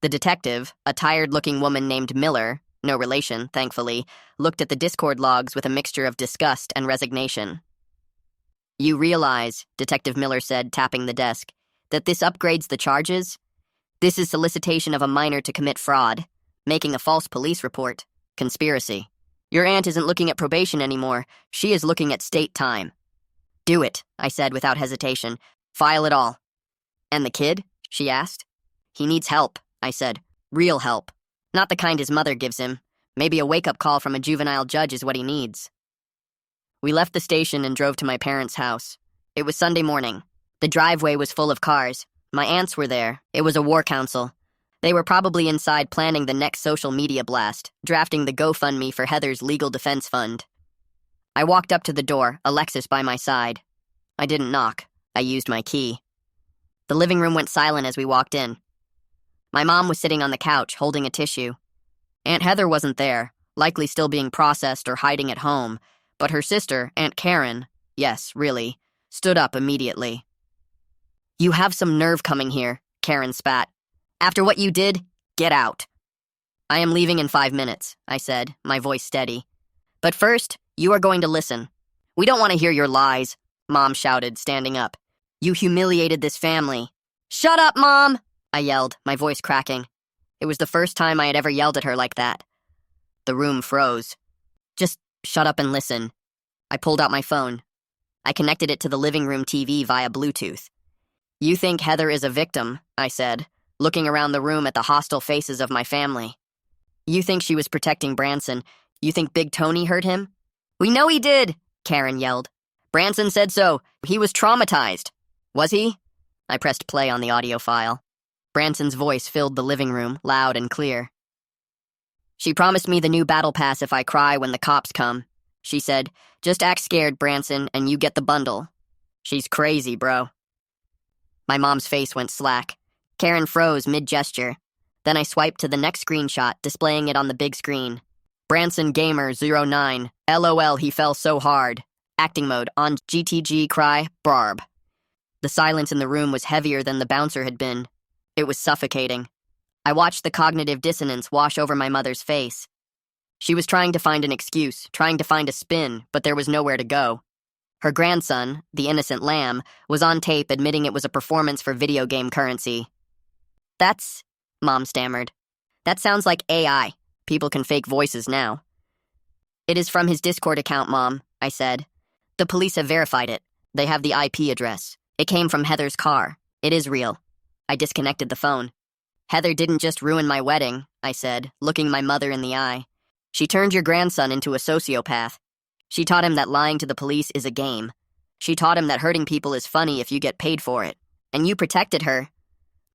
The detective, a tired-looking woman named Miller, no relation, thankfully, looked at the Discord logs with a mixture of disgust and resignation. You realize, Detective Miller said, tapping the desk, that this upgrades the charges? This is solicitation of a minor to commit fraud, making a false police report, conspiracy. Your aunt isn't looking at probation anymore. She is looking at state time. Do it, I said without hesitation. File it all. And the kid? She asked. He needs help, I said. Real help. Not the kind his mother gives him. Maybe a wake-up call from a juvenile judge is what he needs. We left the station and drove to my parents' house. It was Sunday morning. The driveway was full of cars. My aunts were there. It was a war council. They were probably inside planning the next social media blast, drafting the GoFundMe for Heather's legal defense fund. I walked up to the door, Alexis by my side. I didn't knock. I used my key. The living room went silent as we walked in. My mom was sitting on the couch, holding a tissue. Aunt Heather wasn't there, likely still being processed or hiding at home, but her sister, Aunt Karen, yes, really, stood up immediately. You have some nerve coming here, Karen spat. After what you did, get out. I am leaving in 5 minutes, I said, my voice steady. But first, you are going to listen. We don't want to hear your lies, Mom shouted, standing up. You humiliated this family. Shut up, Mom! I yelled, my voice cracking. It was the first time I had ever yelled at her like that. The room froze. Just shut up and listen. I pulled out my phone. I connected it to the living room TV via Bluetooth. You think Heather is a victim, I said, looking around the room at the hostile faces of my family. You think she was protecting Branson. You think Big Tony hurt him? We know he did, Karen yelled. Branson said so. He was traumatized. Was he? I pressed play on the audio file. Branson's voice filled the living room, loud and clear. She promised me the new battle pass if I cry when the cops come. She said, just act scared, Branson, and you get the bundle. She's crazy, bro. My mom's face went slack. Karen froze mid-gesture. Then I swiped to the next screenshot, displaying it on the big screen. Branson Gamer 09. LOL, he fell so hard. Acting mode on GTG cry, barb. The silence in the room was heavier than the bouncer had been. It was suffocating. I watched the cognitive dissonance wash over my mother's face. She was trying to find an excuse, trying to find a spin, but there was nowhere to go. Her grandson, the innocent lamb, was on tape admitting it was a performance for video game currency. That's, Mom stammered. That sounds like AI. People can fake voices now. It is from his Discord account, Mom, I said. The police have verified it. They have the IP address. It came from Heather's car. It is real. I disconnected the phone. Heather didn't just ruin my wedding, I said, looking my mother in the eye. She turned your grandson into a sociopath. She taught him that lying to the police is a game. She taught him that hurting people is funny if you get paid for it. And you protected her.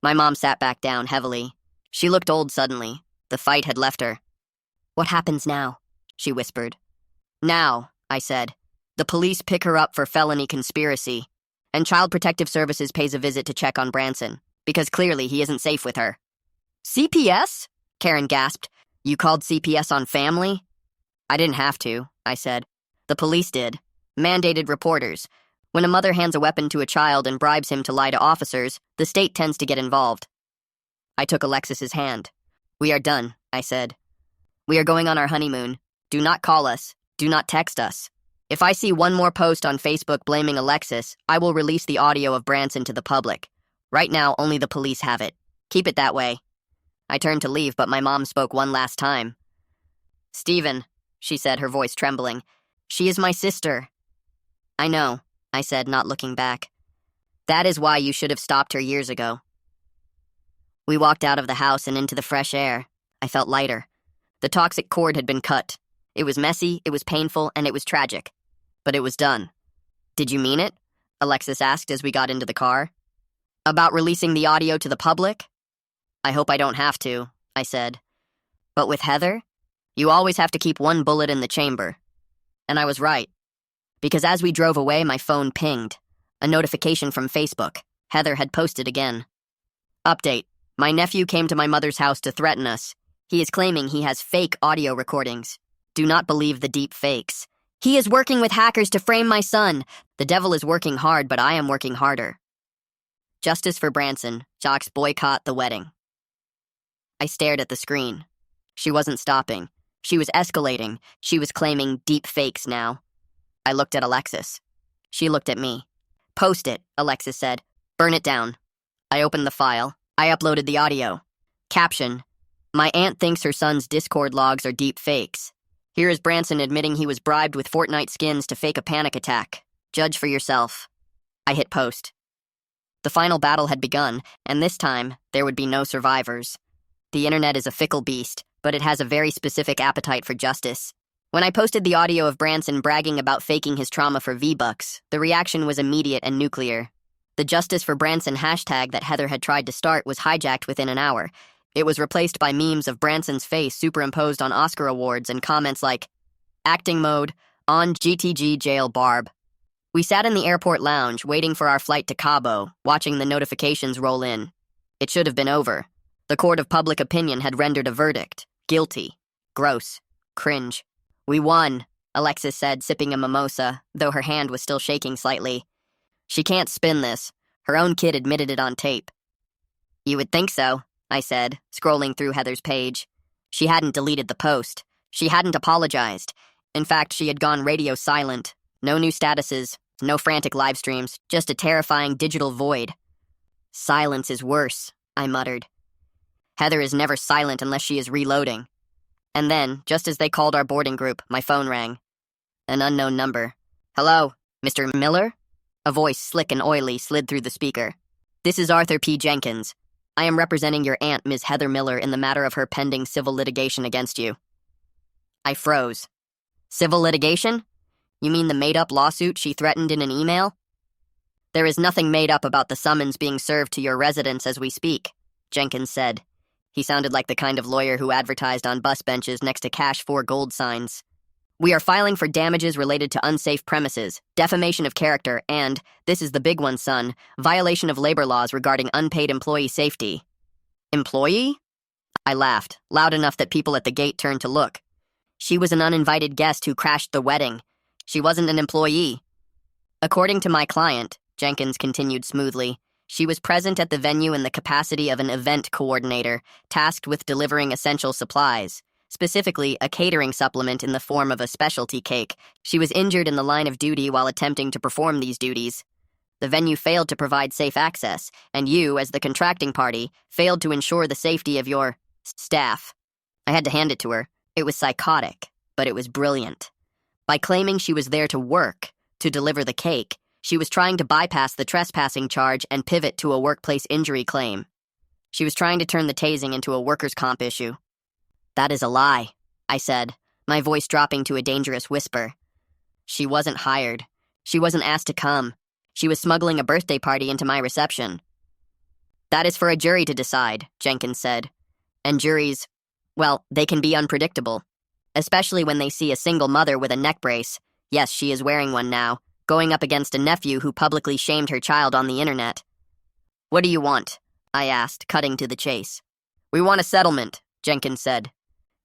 My mom sat back down heavily. She looked old suddenly. The fight had left her. What happens now? She whispered. Now, I said. The police pick her up for felony conspiracy. And Child Protective Services pays a visit to check on Branson, because clearly he isn't safe with her. CPS? Karen gasped. You called CPS on family? I didn't have to, I said. The police did. Mandated reporters. When a mother hands a weapon to a child and bribes him to lie to officers, the state tends to get involved. I took Alexis's hand. We are done, I said. We are going on our honeymoon. Do not call us. Do not text us. If I see one more post on Facebook blaming Alexis, I will release the audio of Branson to the public. Right now, only the police have it. Keep it that way. I turned to leave, but my mom spoke one last time. Stephen, she said, her voice trembling. She is my sister. I know, I said, not looking back. That is why you should have stopped her years ago. We walked out of the house and into the fresh air. I felt lighter. The toxic cord had been cut. It was messy, it was painful, and it was tragic. But it was done. Did you mean it? Alexis asked as we got into the car. About releasing the audio to the public? I hope I don't have to, I said. But with Heather, you always have to keep one bullet in the chamber. And I was right. Because as we drove away, my phone pinged. A notification from Facebook. Heather had posted again. Update. My nephew came to my mother's house to threaten us. He is claiming he has fake audio recordings. Do not believe the deep fakes. He is working with hackers to frame my son. The devil is working hard, but I am working harder. Justice for Branson. Jocks boycott the wedding. I stared at the screen. She wasn't stopping. She was escalating. She was claiming deep fakes now. I looked at Alexis. She looked at me. Post it, Alexis said. Burn it down. I opened the file. I uploaded the audio. Caption. My aunt thinks her son's Discord logs are deep fakes. Here is Branson admitting he was bribed with Fortnite skins to fake a panic attack. Judge for yourself. I hit post. The final battle had begun, and this time, there would be no survivors. The internet is a fickle beast, but it has a very specific appetite for justice. When I posted the audio of Branson bragging about faking his trauma for V-Bucks, the reaction was immediate and nuclear. The Justice for Branson hashtag that Heather had tried to start was hijacked within an hour. It was replaced by memes of Branson's face superimposed on Oscar awards and comments like, acting mode, on GTG jail Barb. We sat in the airport lounge, waiting for our flight to Cabo, watching the notifications roll in. It should have been over. The court of public opinion had rendered a verdict. Guilty. Gross. Cringe. We won, Alexis said, sipping a mimosa, though her hand was still shaking slightly. She can't spin this. Her own kid admitted it on tape. You would think so, I said, scrolling through Heather's page. She hadn't deleted the post. She hadn't apologized. In fact, she had gone radio silent. No new statuses, no frantic live streams, just a terrifying digital void. Silence is worse, I muttered. Heather is never silent unless she is reloading. And then, just as they called our boarding group, my phone rang. An unknown number. Hello, Mr. Miller? A voice, slick and oily, slid through the speaker. This is Arthur P. Jenkins. I am representing your aunt, Ms. Heather Miller, in the matter of her pending civil litigation against you. I froze. Civil litigation? You mean the made-up lawsuit she threatened in an email? There is nothing made up about the summons being served to your residence as we speak, Jenkins said. He sounded like the kind of lawyer who advertised on bus benches next to cash for gold signs. We are filing for damages related to unsafe premises, defamation of character, and, this is the big one, son, violation of labor laws regarding unpaid employee safety. Employee? I laughed, loud enough that people at the gate turned to look. She was an uninvited guest who crashed the wedding. She wasn't an employee. According to my client, Jenkins continued smoothly, she was present at the venue in the capacity of an event coordinator, tasked with delivering essential supplies. Specifically, a catering supplement in the form of a specialty cake. She was injured in the line of duty while attempting to perform these duties. The venue failed to provide safe access, and you, as the contracting party, failed to ensure the safety of your staff. I had to hand it to her. It was psychotic, but it was brilliant. By claiming she was there to work, to deliver the cake, she was trying to bypass the trespassing charge and pivot to a workplace injury claim. She was trying to turn the tasing into a workers' comp issue. That is a lie, I said, my voice dropping to a dangerous whisper. She wasn't hired. She wasn't asked to come. She was smuggling a birthday party into my reception. That is for a jury to decide, Jenkins said. And juries, well, they can be unpredictable. Especially when they see a single mother with a neck brace, yes, she is wearing one now, going up against a nephew who publicly shamed her child on the internet. What do you want? I asked, cutting to the chase. We want a settlement, Jenkins said.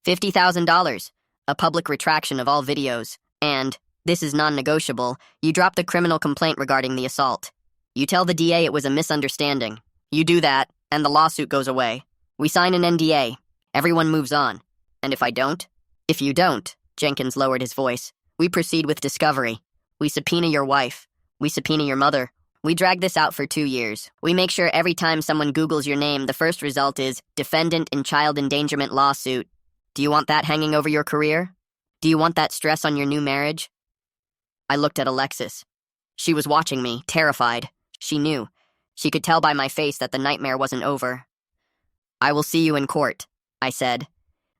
$50,000, a public retraction of all videos, and, this is non-negotiable, you drop the criminal complaint regarding the assault. You tell the DA it was a misunderstanding. You do that, and the lawsuit goes away. We sign an NDA. Everyone moves on. And if I don't? If you don't, Jenkins lowered his voice, We proceed with discovery. We subpoena your wife. We subpoena your mother. We drag this out for 2 years. We make sure every time someone Googles your name, the first result is defendant in child endangerment lawsuit. Do you want that hanging over your career? Do you want that stress on your new marriage? I looked at Alexis. She was watching me, terrified. She knew. She could tell by my face that the nightmare wasn't over. I will see you in court, I said.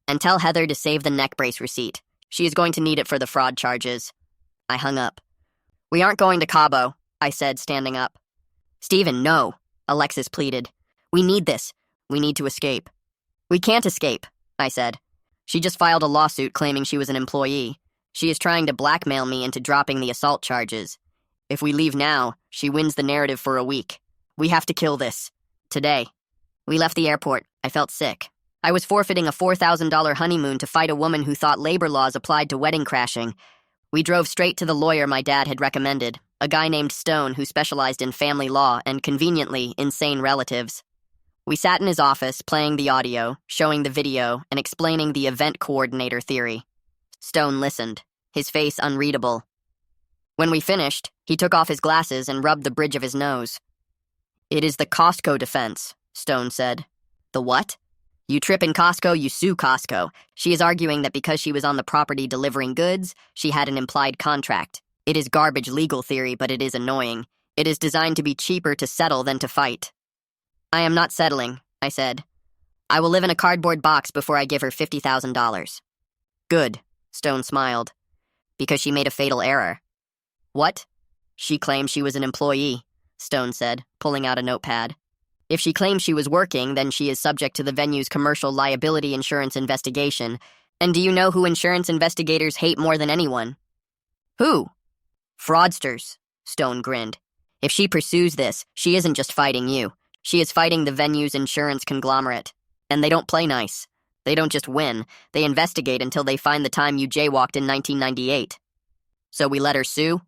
And tell Heather to save the neck brace receipt. She is going to need it for the fraud charges. I hung up. We aren't going to Cabo, I said, standing up. Stephen, no, Alexis pleaded. We need this. We need to escape. We can't escape, I said. She just filed a lawsuit claiming she was an employee. She is trying to blackmail me into dropping the assault charges. If we leave now, she wins the narrative for a week. We have to kill this. Today. We left the airport. I felt sick. I was forfeiting a $4,000 honeymoon to fight a woman who thought labor laws applied to wedding crashing. We drove straight to the lawyer my dad had recommended, a guy named Stone who specialized in family law and, conveniently, insane relatives. We sat in his office, playing the audio, showing the video, and explaining the event coordinator theory. Stone listened, his face unreadable. When we finished, he took off his glasses and rubbed the bridge of his nose. It is the Costco defense, Stone said. The what? You trip in Costco, you sue Costco. She is arguing that because she was on the property delivering goods, she had an implied contract. It is garbage legal theory, but it is annoying. It is designed to be cheaper to settle than to fight. I am not settling, I said. I will live in a cardboard box before I give her $50,000. Good, Stone smiled. Because she made a fatal error. What? She claimed she was an employee, Stone said, pulling out a notepad. If she claims she was working, then she is subject to the venue's commercial liability insurance investigation. And do you know who insurance investigators hate more than anyone? Who? Fraudsters, Stone grinned. If she pursues this, she isn't just fighting you. She is fighting the venue's insurance conglomerate. And they don't play nice. They don't just win. They investigate until they find the time you jaywalked in 1998. So we let her sue?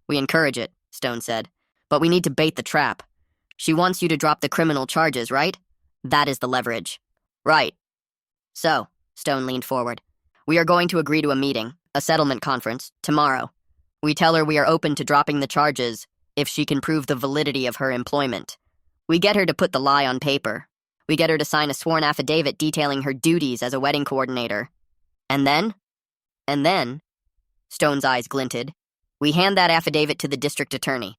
We encourage it, Stone said. But we need to bait the trap. She wants you to drop the criminal charges, right? That is the leverage. Right. So, Stone leaned forward. We are going to agree to a meeting, a settlement conference, tomorrow. We tell her we are open to dropping the charges if she can prove the validity of her employment. We get her to put the lie on paper. We get her to sign a sworn affidavit detailing her duties as a wedding coordinator. And then? Stone's eyes glinted. We hand that affidavit to the district attorney.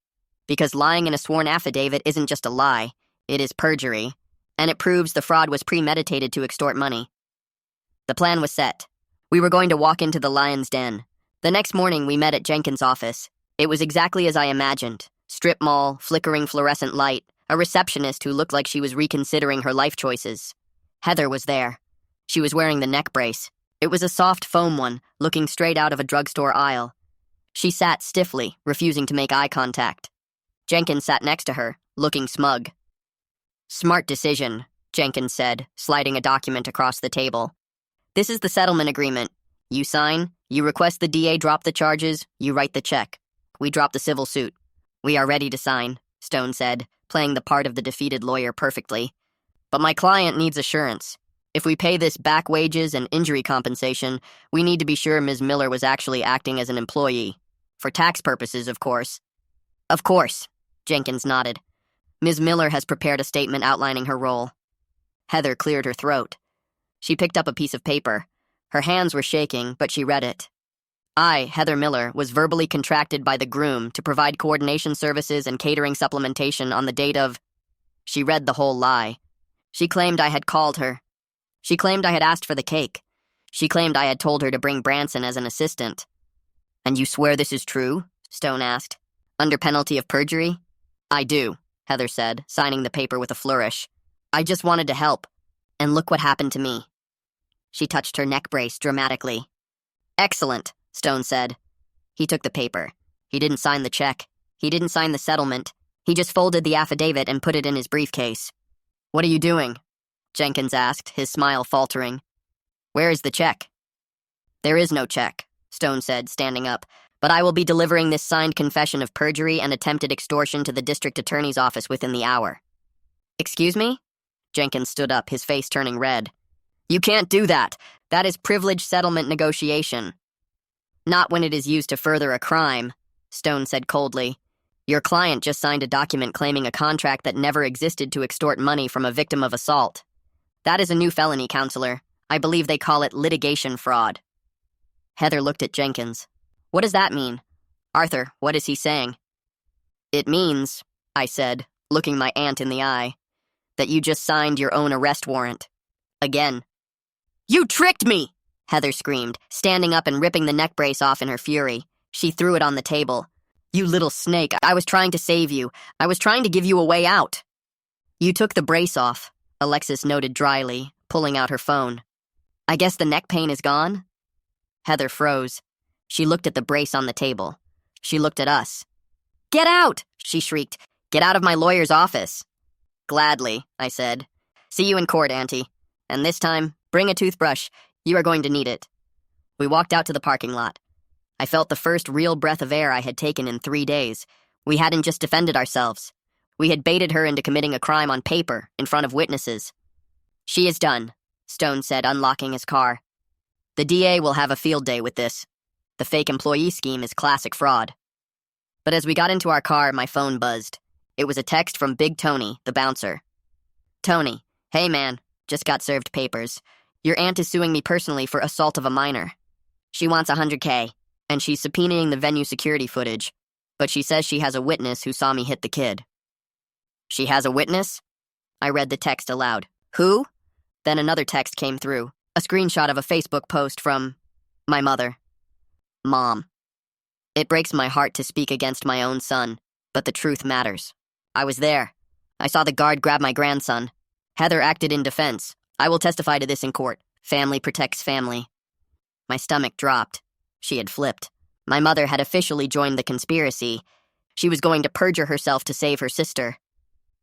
Because lying in a sworn affidavit isn't just a lie, it is perjury, and it proves the fraud was premeditated to extort money. The plan was set. We were going to walk into the lion's den. The next morning, we met at Jenkins' office. It was exactly as I imagined. Strip mall, flickering fluorescent light, a receptionist who looked like she was reconsidering her life choices. Heather was there. She was wearing the neck brace. It was a soft foam one, looking straight out of a drugstore aisle. She sat stiffly, refusing to make eye contact. Jenkins sat next to her, looking smug. Smart decision, Jenkins said, sliding a document across the table. This is the settlement agreement. You sign, you request the DA drop the charges, you write the check. We drop the civil suit. We are ready to sign, Stone said, playing the part of the defeated lawyer perfectly. But my client needs assurance. If we pay this back wages and injury compensation, we need to be sure Ms. Miller was actually acting as an employee. For tax purposes, of course. Of course. Jenkins nodded. Ms. Miller has prepared a statement outlining her role. Heather cleared her throat. She picked up a piece of paper. Her hands were shaking, but she read it. I, Heather Miller, was verbally contracted by the groom to provide coordination services and catering supplementation on the date of... She read the whole lie. She claimed I had called her. She claimed I had asked for the cake. She claimed I had told her to bring Branson as an assistant. And you swear this is true? Stone asked. Under penalty of perjury? I do, Heather said, signing the paper with a flourish. I just wanted to help. And look what happened to me. She touched her neck brace dramatically. Excellent, Stone said. He took the paper. He didn't sign the check. He didn't sign the settlement. He just folded the affidavit and put it in his briefcase. What are you doing? Jenkins asked, his smile faltering. Where is the check? There is no check, Stone said, standing up. But I will be delivering this signed confession of perjury and attempted extortion to the district attorney's office within the hour. Excuse me? Jenkins stood up, his face turning red. You can't do that. That is privileged settlement negotiation. Not when it is used to further a crime, Stone said coldly. Your client just signed a document claiming a contract that never existed to extort money from a victim of assault. That is a new felony, counselor. I believe they call it litigation fraud. Heather looked at Jenkins. What does that mean? Arthur, what is he saying? It means, I said, looking my aunt in the eye, that you just signed your own arrest warrant. Again. You tricked me! Heather screamed, standing up and ripping the neck brace off in her fury. She threw it on the table. You little snake, I was trying to save you. I was trying to give you a way out. You took the brace off, Alexis noted dryly, pulling out her phone. I guess the neck pain is gone? Heather froze. She looked at the brace on the table. She looked at us. Get out, she shrieked. Get out of my lawyer's office. Gladly, I said. See you in court, Auntie. And this time, bring a toothbrush. You are going to need it. We walked out to the parking lot. I felt the first real breath of air I had taken in 3 days. We hadn't just defended ourselves. We had baited her into committing a crime on paper, in front of witnesses. She is done, Stone said, unlocking his car. The DA will have a field day with this. The fake employee scheme is classic fraud. But as we got into our car, my phone buzzed. It was a text from Big Tony, the bouncer. Tony, hey man, just got served papers. Your aunt is suing me personally for assault of a minor. She wants $100K, and she's subpoenaing the venue security footage, but she says she has a witness who saw me hit the kid. She has a witness? I read the text aloud. Who? Then another text came through, a screenshot of a Facebook post from my mother. Mom. It breaks my heart to speak against my own son, but the truth matters. I was there. I saw the guard grab my grandson. Heather acted in defense. I will testify to this in court. Family protects family. My stomach dropped. She had flipped. My mother had officially joined the conspiracy. She was going to perjure herself to save her sister.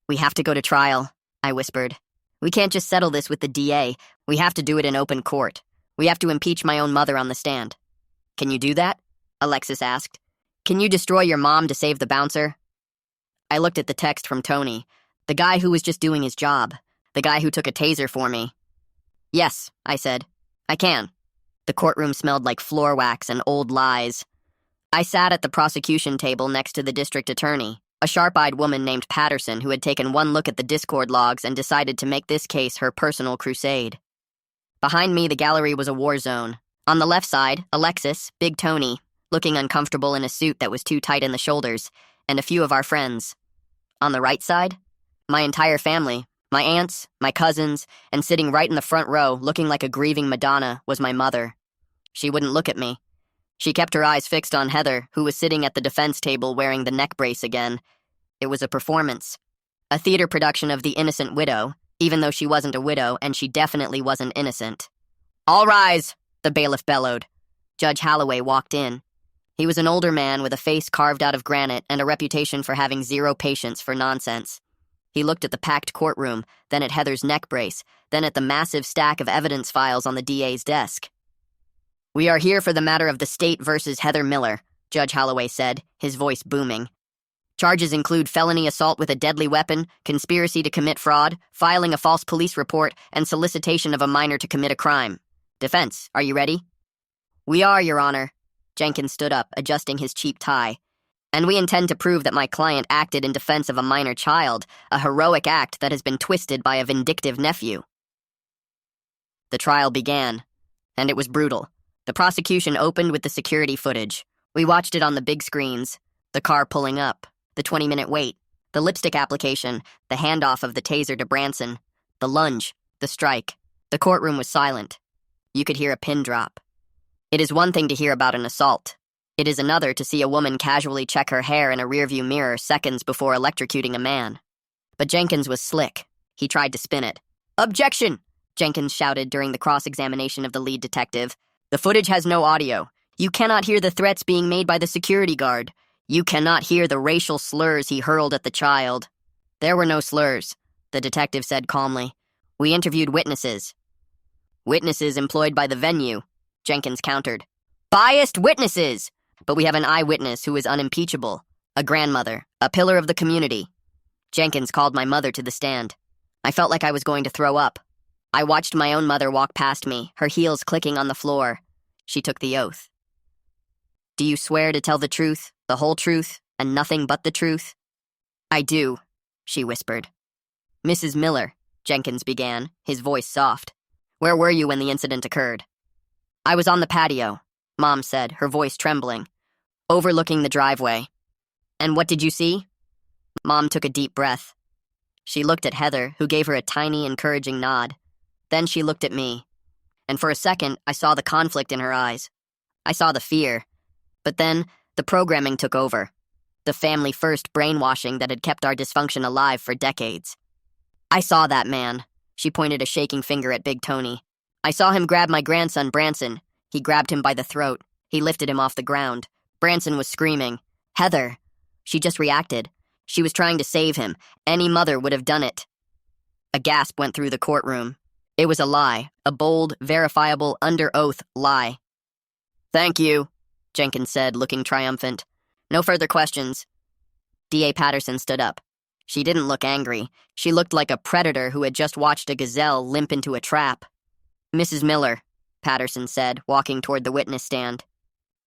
We have to go to trial, I whispered. We can't just settle this with the DA. We have to do it in open court. We have to impeach my own mother on the stand. Can you do that? Alexis asked. Can you destroy your mom to save the bouncer? I looked at the text from Tony, the guy who was just doing his job. The guy who took a taser for me. Yes, I said. I can. The courtroom smelled like floor wax and old lies. I sat at the prosecution table next to the district attorney, a sharp-eyed woman named Patterson who had taken one look at the Discord logs and decided to make this case her personal crusade. Behind me, the gallery was a war zone. On the left side, Alexis, Big Tony, looking uncomfortable in a suit that was too tight in the shoulders, and a few of our friends. On the right side, my entire family. My aunts, my cousins, and sitting right in the front row, looking like a grieving Madonna, was my mother. She wouldn't look at me. She kept her eyes fixed on Heather, who was sitting at the defense table wearing the neck brace again. It was a performance. A theater production of The Innocent Widow, even though she wasn't a widow, and she definitely wasn't innocent. All rise, the bailiff bellowed. Judge Holloway walked in. He was an older man with a face carved out of granite and a reputation for having zero patience for nonsense. He looked at the packed courtroom, then at Heather's neck brace, then at the massive stack of evidence files on the DA's desk. We are here for the matter of the state versus Heather Miller, Judge Holloway said, his voice booming. Charges include felony assault with a deadly weapon, conspiracy to commit fraud, filing a false police report, and solicitation of a minor to commit a crime. Defense, are you ready? We are, Your Honor. Jenkins stood up, adjusting his cheap tie. And we intend to prove that my client acted in defense of a minor child, a heroic act that has been twisted by a vindictive nephew. The trial began, and it was brutal. The prosecution opened with the security footage. We watched it on the big screens, the car pulling up, the 20-minute wait, the lipstick application, the handoff of the taser to Branson, the lunge, the strike. The courtroom was silent. You could hear a pin drop. It is one thing to hear about an assault. It is another to see a woman casually check her hair in a rearview mirror seconds before electrocuting a man. But Jenkins was slick. He tried to spin it. Objection! Jenkins shouted during the cross-examination of the lead detective. The footage has no audio. You cannot hear the threats being made by the security guard. You cannot hear the racial slurs he hurled at the child. There were no slurs, the detective said calmly. We interviewed witnesses. Witnesses employed by the venue, Jenkins countered. Biased witnesses! But we have an eyewitness who is unimpeachable. A grandmother, a pillar of the community. Jenkins called my mother to the stand. I felt like I was going to throw up. I watched my own mother walk past me, her heels clicking on the floor. She took the oath. Do you swear to tell the truth, the whole truth, and nothing but the truth? I do, she whispered. Mrs. Miller, Jenkins began, his voice soft. Where were you when the incident occurred? I was on the patio, Mom said, her voice trembling, overlooking the driveway. And what did you see? Mom took a deep breath. She looked at Heather, who gave her a tiny, encouraging nod. Then she looked at me. And for a second, I saw the conflict in her eyes. I saw the fear. But then, the programming took over. The family-first brainwashing that had kept our dysfunction alive for decades. I saw that man. She pointed a shaking finger at Big Tony. I saw him grab my grandson, Branson. He grabbed him by the throat. He lifted him off the ground. Branson was screaming. Heather. She just reacted. She was trying to save him. Any mother would have done it. A gasp went through the courtroom. It was a lie. A bold, verifiable, under-oath lie. Thank you, Jenkins said, looking triumphant. No further questions. D.A. Patterson stood up. She didn't look angry. She looked like a predator who had just watched a gazelle limp into a trap. Mrs. Miller, Patterson said, walking toward the witness stand.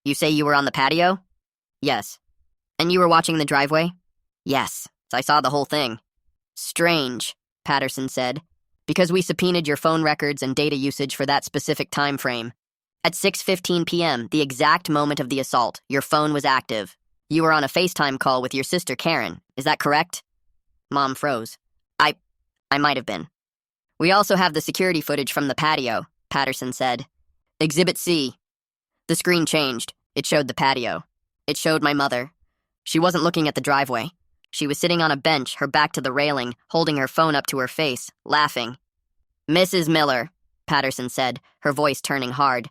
You say you were on the patio? Yes. And you were watching the driveway? Yes. I saw the whole thing. Strange, Patterson said, because we subpoenaed your phone records and data usage for that specific time frame. At 6:15 p.m., the exact moment of the assault, your phone was active. You were on a FaceTime call with your sister Karen. Is that correct? Mom froze. I might have been. We also have the security footage from the patio, Patterson said. Exhibit C. The screen changed. It showed the patio. It showed my mother. She wasn't looking at the driveway. She was sitting on a bench, her back to the railing, holding her phone up to her face, laughing. Mrs. Miller, Patterson said, her voice turning hard.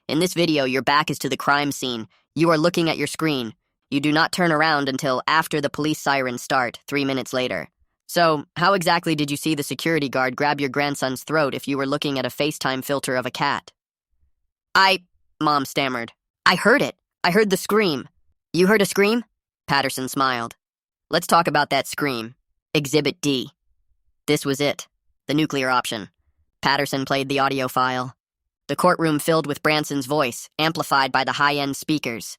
In this video, your back is to the crime scene. You are looking at your screen. You do not turn around until after the police sirens start, 3 minutes later. So, how exactly did you see the security guard grab your grandson's throat if you were looking at a FaceTime filter of a cat? Mom stammered. I heard it. I heard the scream. You heard a scream? Patterson smiled. Let's talk about that scream. Exhibit D. This was it. The nuclear option. Patterson played the audio file. The courtroom filled with Branson's voice, amplified by the high-end speakers.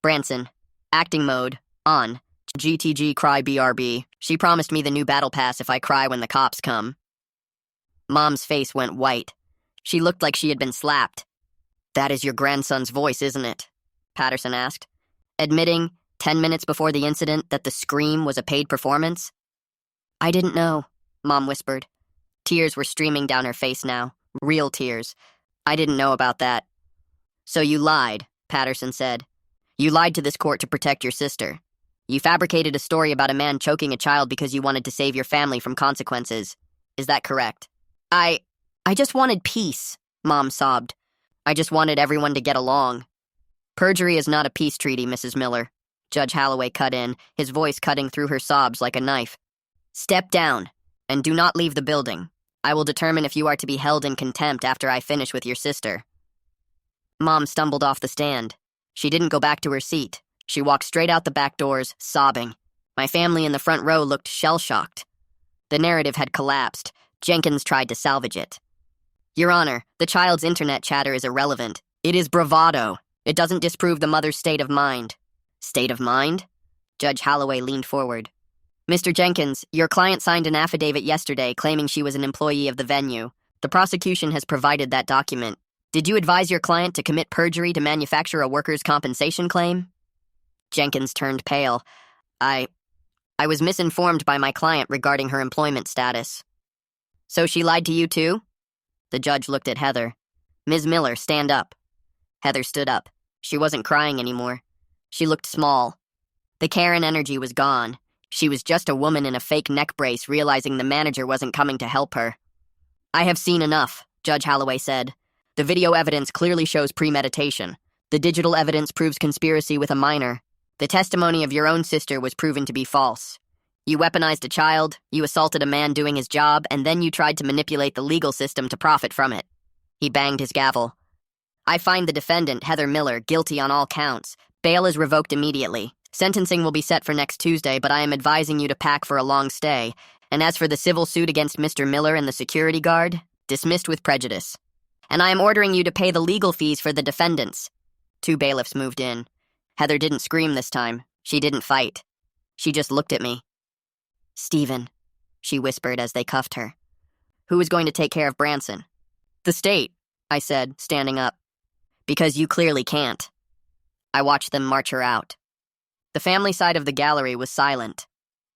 Branson. Acting mode. On. GTG cry BRB. She promised me the new battle pass if I cry when the cops come. Mom's face went white. She looked like she had been slapped. That is your grandson's voice, isn't it? Patterson asked, admitting, 10 minutes before the incident, that the scream was a paid performance. I didn't know, Mom whispered. Tears were streaming down her face now. Real tears. I didn't know about that. So you lied, Patterson said. You lied to this court to protect your sister. You fabricated a story about a man choking a child because you wanted to save your family from consequences. Is that correct? I just wanted peace, Mom sobbed. I just wanted everyone to get along. Perjury is not a peace treaty, Mrs. Miller. Judge Holloway cut in, his voice cutting through her sobs like a knife. Step down, and do not leave the building. I will determine if you are to be held in contempt after I finish with your sister. Mom stumbled off the stand. She didn't go back to her seat. She walked straight out the back doors, sobbing. My family in the front row looked shell-shocked. The narrative had collapsed. Jenkins tried to salvage it. Your Honor, the child's internet chatter is irrelevant. It is bravado. It doesn't disprove the mother's state of mind. State of mind? Judge Holloway leaned forward. Mr. Jenkins, your client signed an affidavit yesterday claiming she was an employee of the venue. The prosecution has provided that document. Did you advise your client to commit perjury to manufacture a workers' compensation claim? Jenkins turned pale. I was misinformed by my client regarding her employment status. So she lied to you too? The judge looked at Heather. Ms. Miller, stand up. Heather stood up. She wasn't crying anymore. She looked small. The Karen energy was gone. She was just a woman in a fake neck brace realizing the manager wasn't coming to help her. I have seen enough, Judge Holloway said. The video evidence clearly shows premeditation. The digital evidence proves conspiracy with a minor. The testimony of your own sister was proven to be false. You weaponized a child, you assaulted a man doing his job, and then you tried to manipulate the legal system to profit from it. He banged his gavel. I find the defendant, Heather Miller, guilty on all counts. Bail is revoked immediately. Sentencing will be set for next Tuesday, but I am advising you to pack for a long stay. And as for the civil suit against Mr. Miller and the security guard, dismissed with prejudice. And I am ordering you to pay the legal fees for the defendants. 2 bailiffs moved in. Heather didn't scream this time. She didn't fight. She just looked at me. "Stephen," she whispered as they cuffed her. "Who is going to take care of Branson?" "The state," I said, standing up. "Because you clearly can't." I watched them march her out. The family side of the gallery was silent.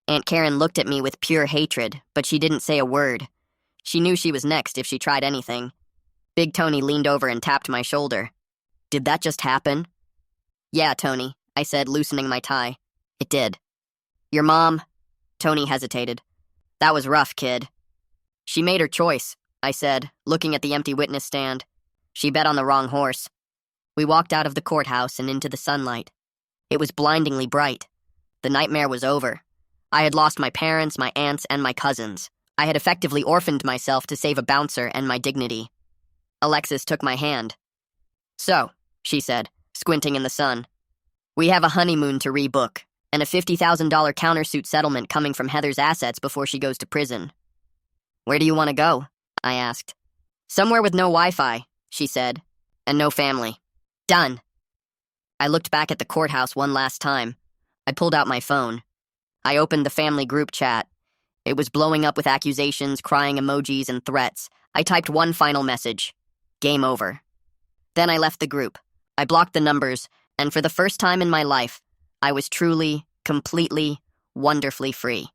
Aunt Karen looked at me with pure hatred, but she didn't say a word. She knew she was next if she tried anything. Big Tony leaned over and tapped my shoulder. "Did that just happen?" "Yeah, Tony," I said, loosening my tie. "It did." "Your mom?" Tony hesitated. "That was rough, kid." "She made her choice," I said, looking at the empty witness stand. "She bet on the wrong horse." We walked out of the courthouse and into the sunlight. It was blindingly bright. The nightmare was over. I had lost my parents, my aunts, and my cousins. I had effectively orphaned myself to save a bouncer and my dignity. Alexis took my hand. "So," she said, squinting in the sun, "we have a honeymoon to rebook, and a $50,000 countersuit settlement coming from Heather's assets before she goes to prison." "Where do you want to go?" I asked. "Somewhere with no Wi-Fi," she said, "and no family." "Done." I looked back at the courthouse one last time. I pulled out my phone. I opened the family group chat. It was blowing up with accusations, crying emojis, and threats. I typed one final message. Game over. Then I left the group. I blocked the numbers, and for the first time in my life, I was truly, completely, wonderfully free.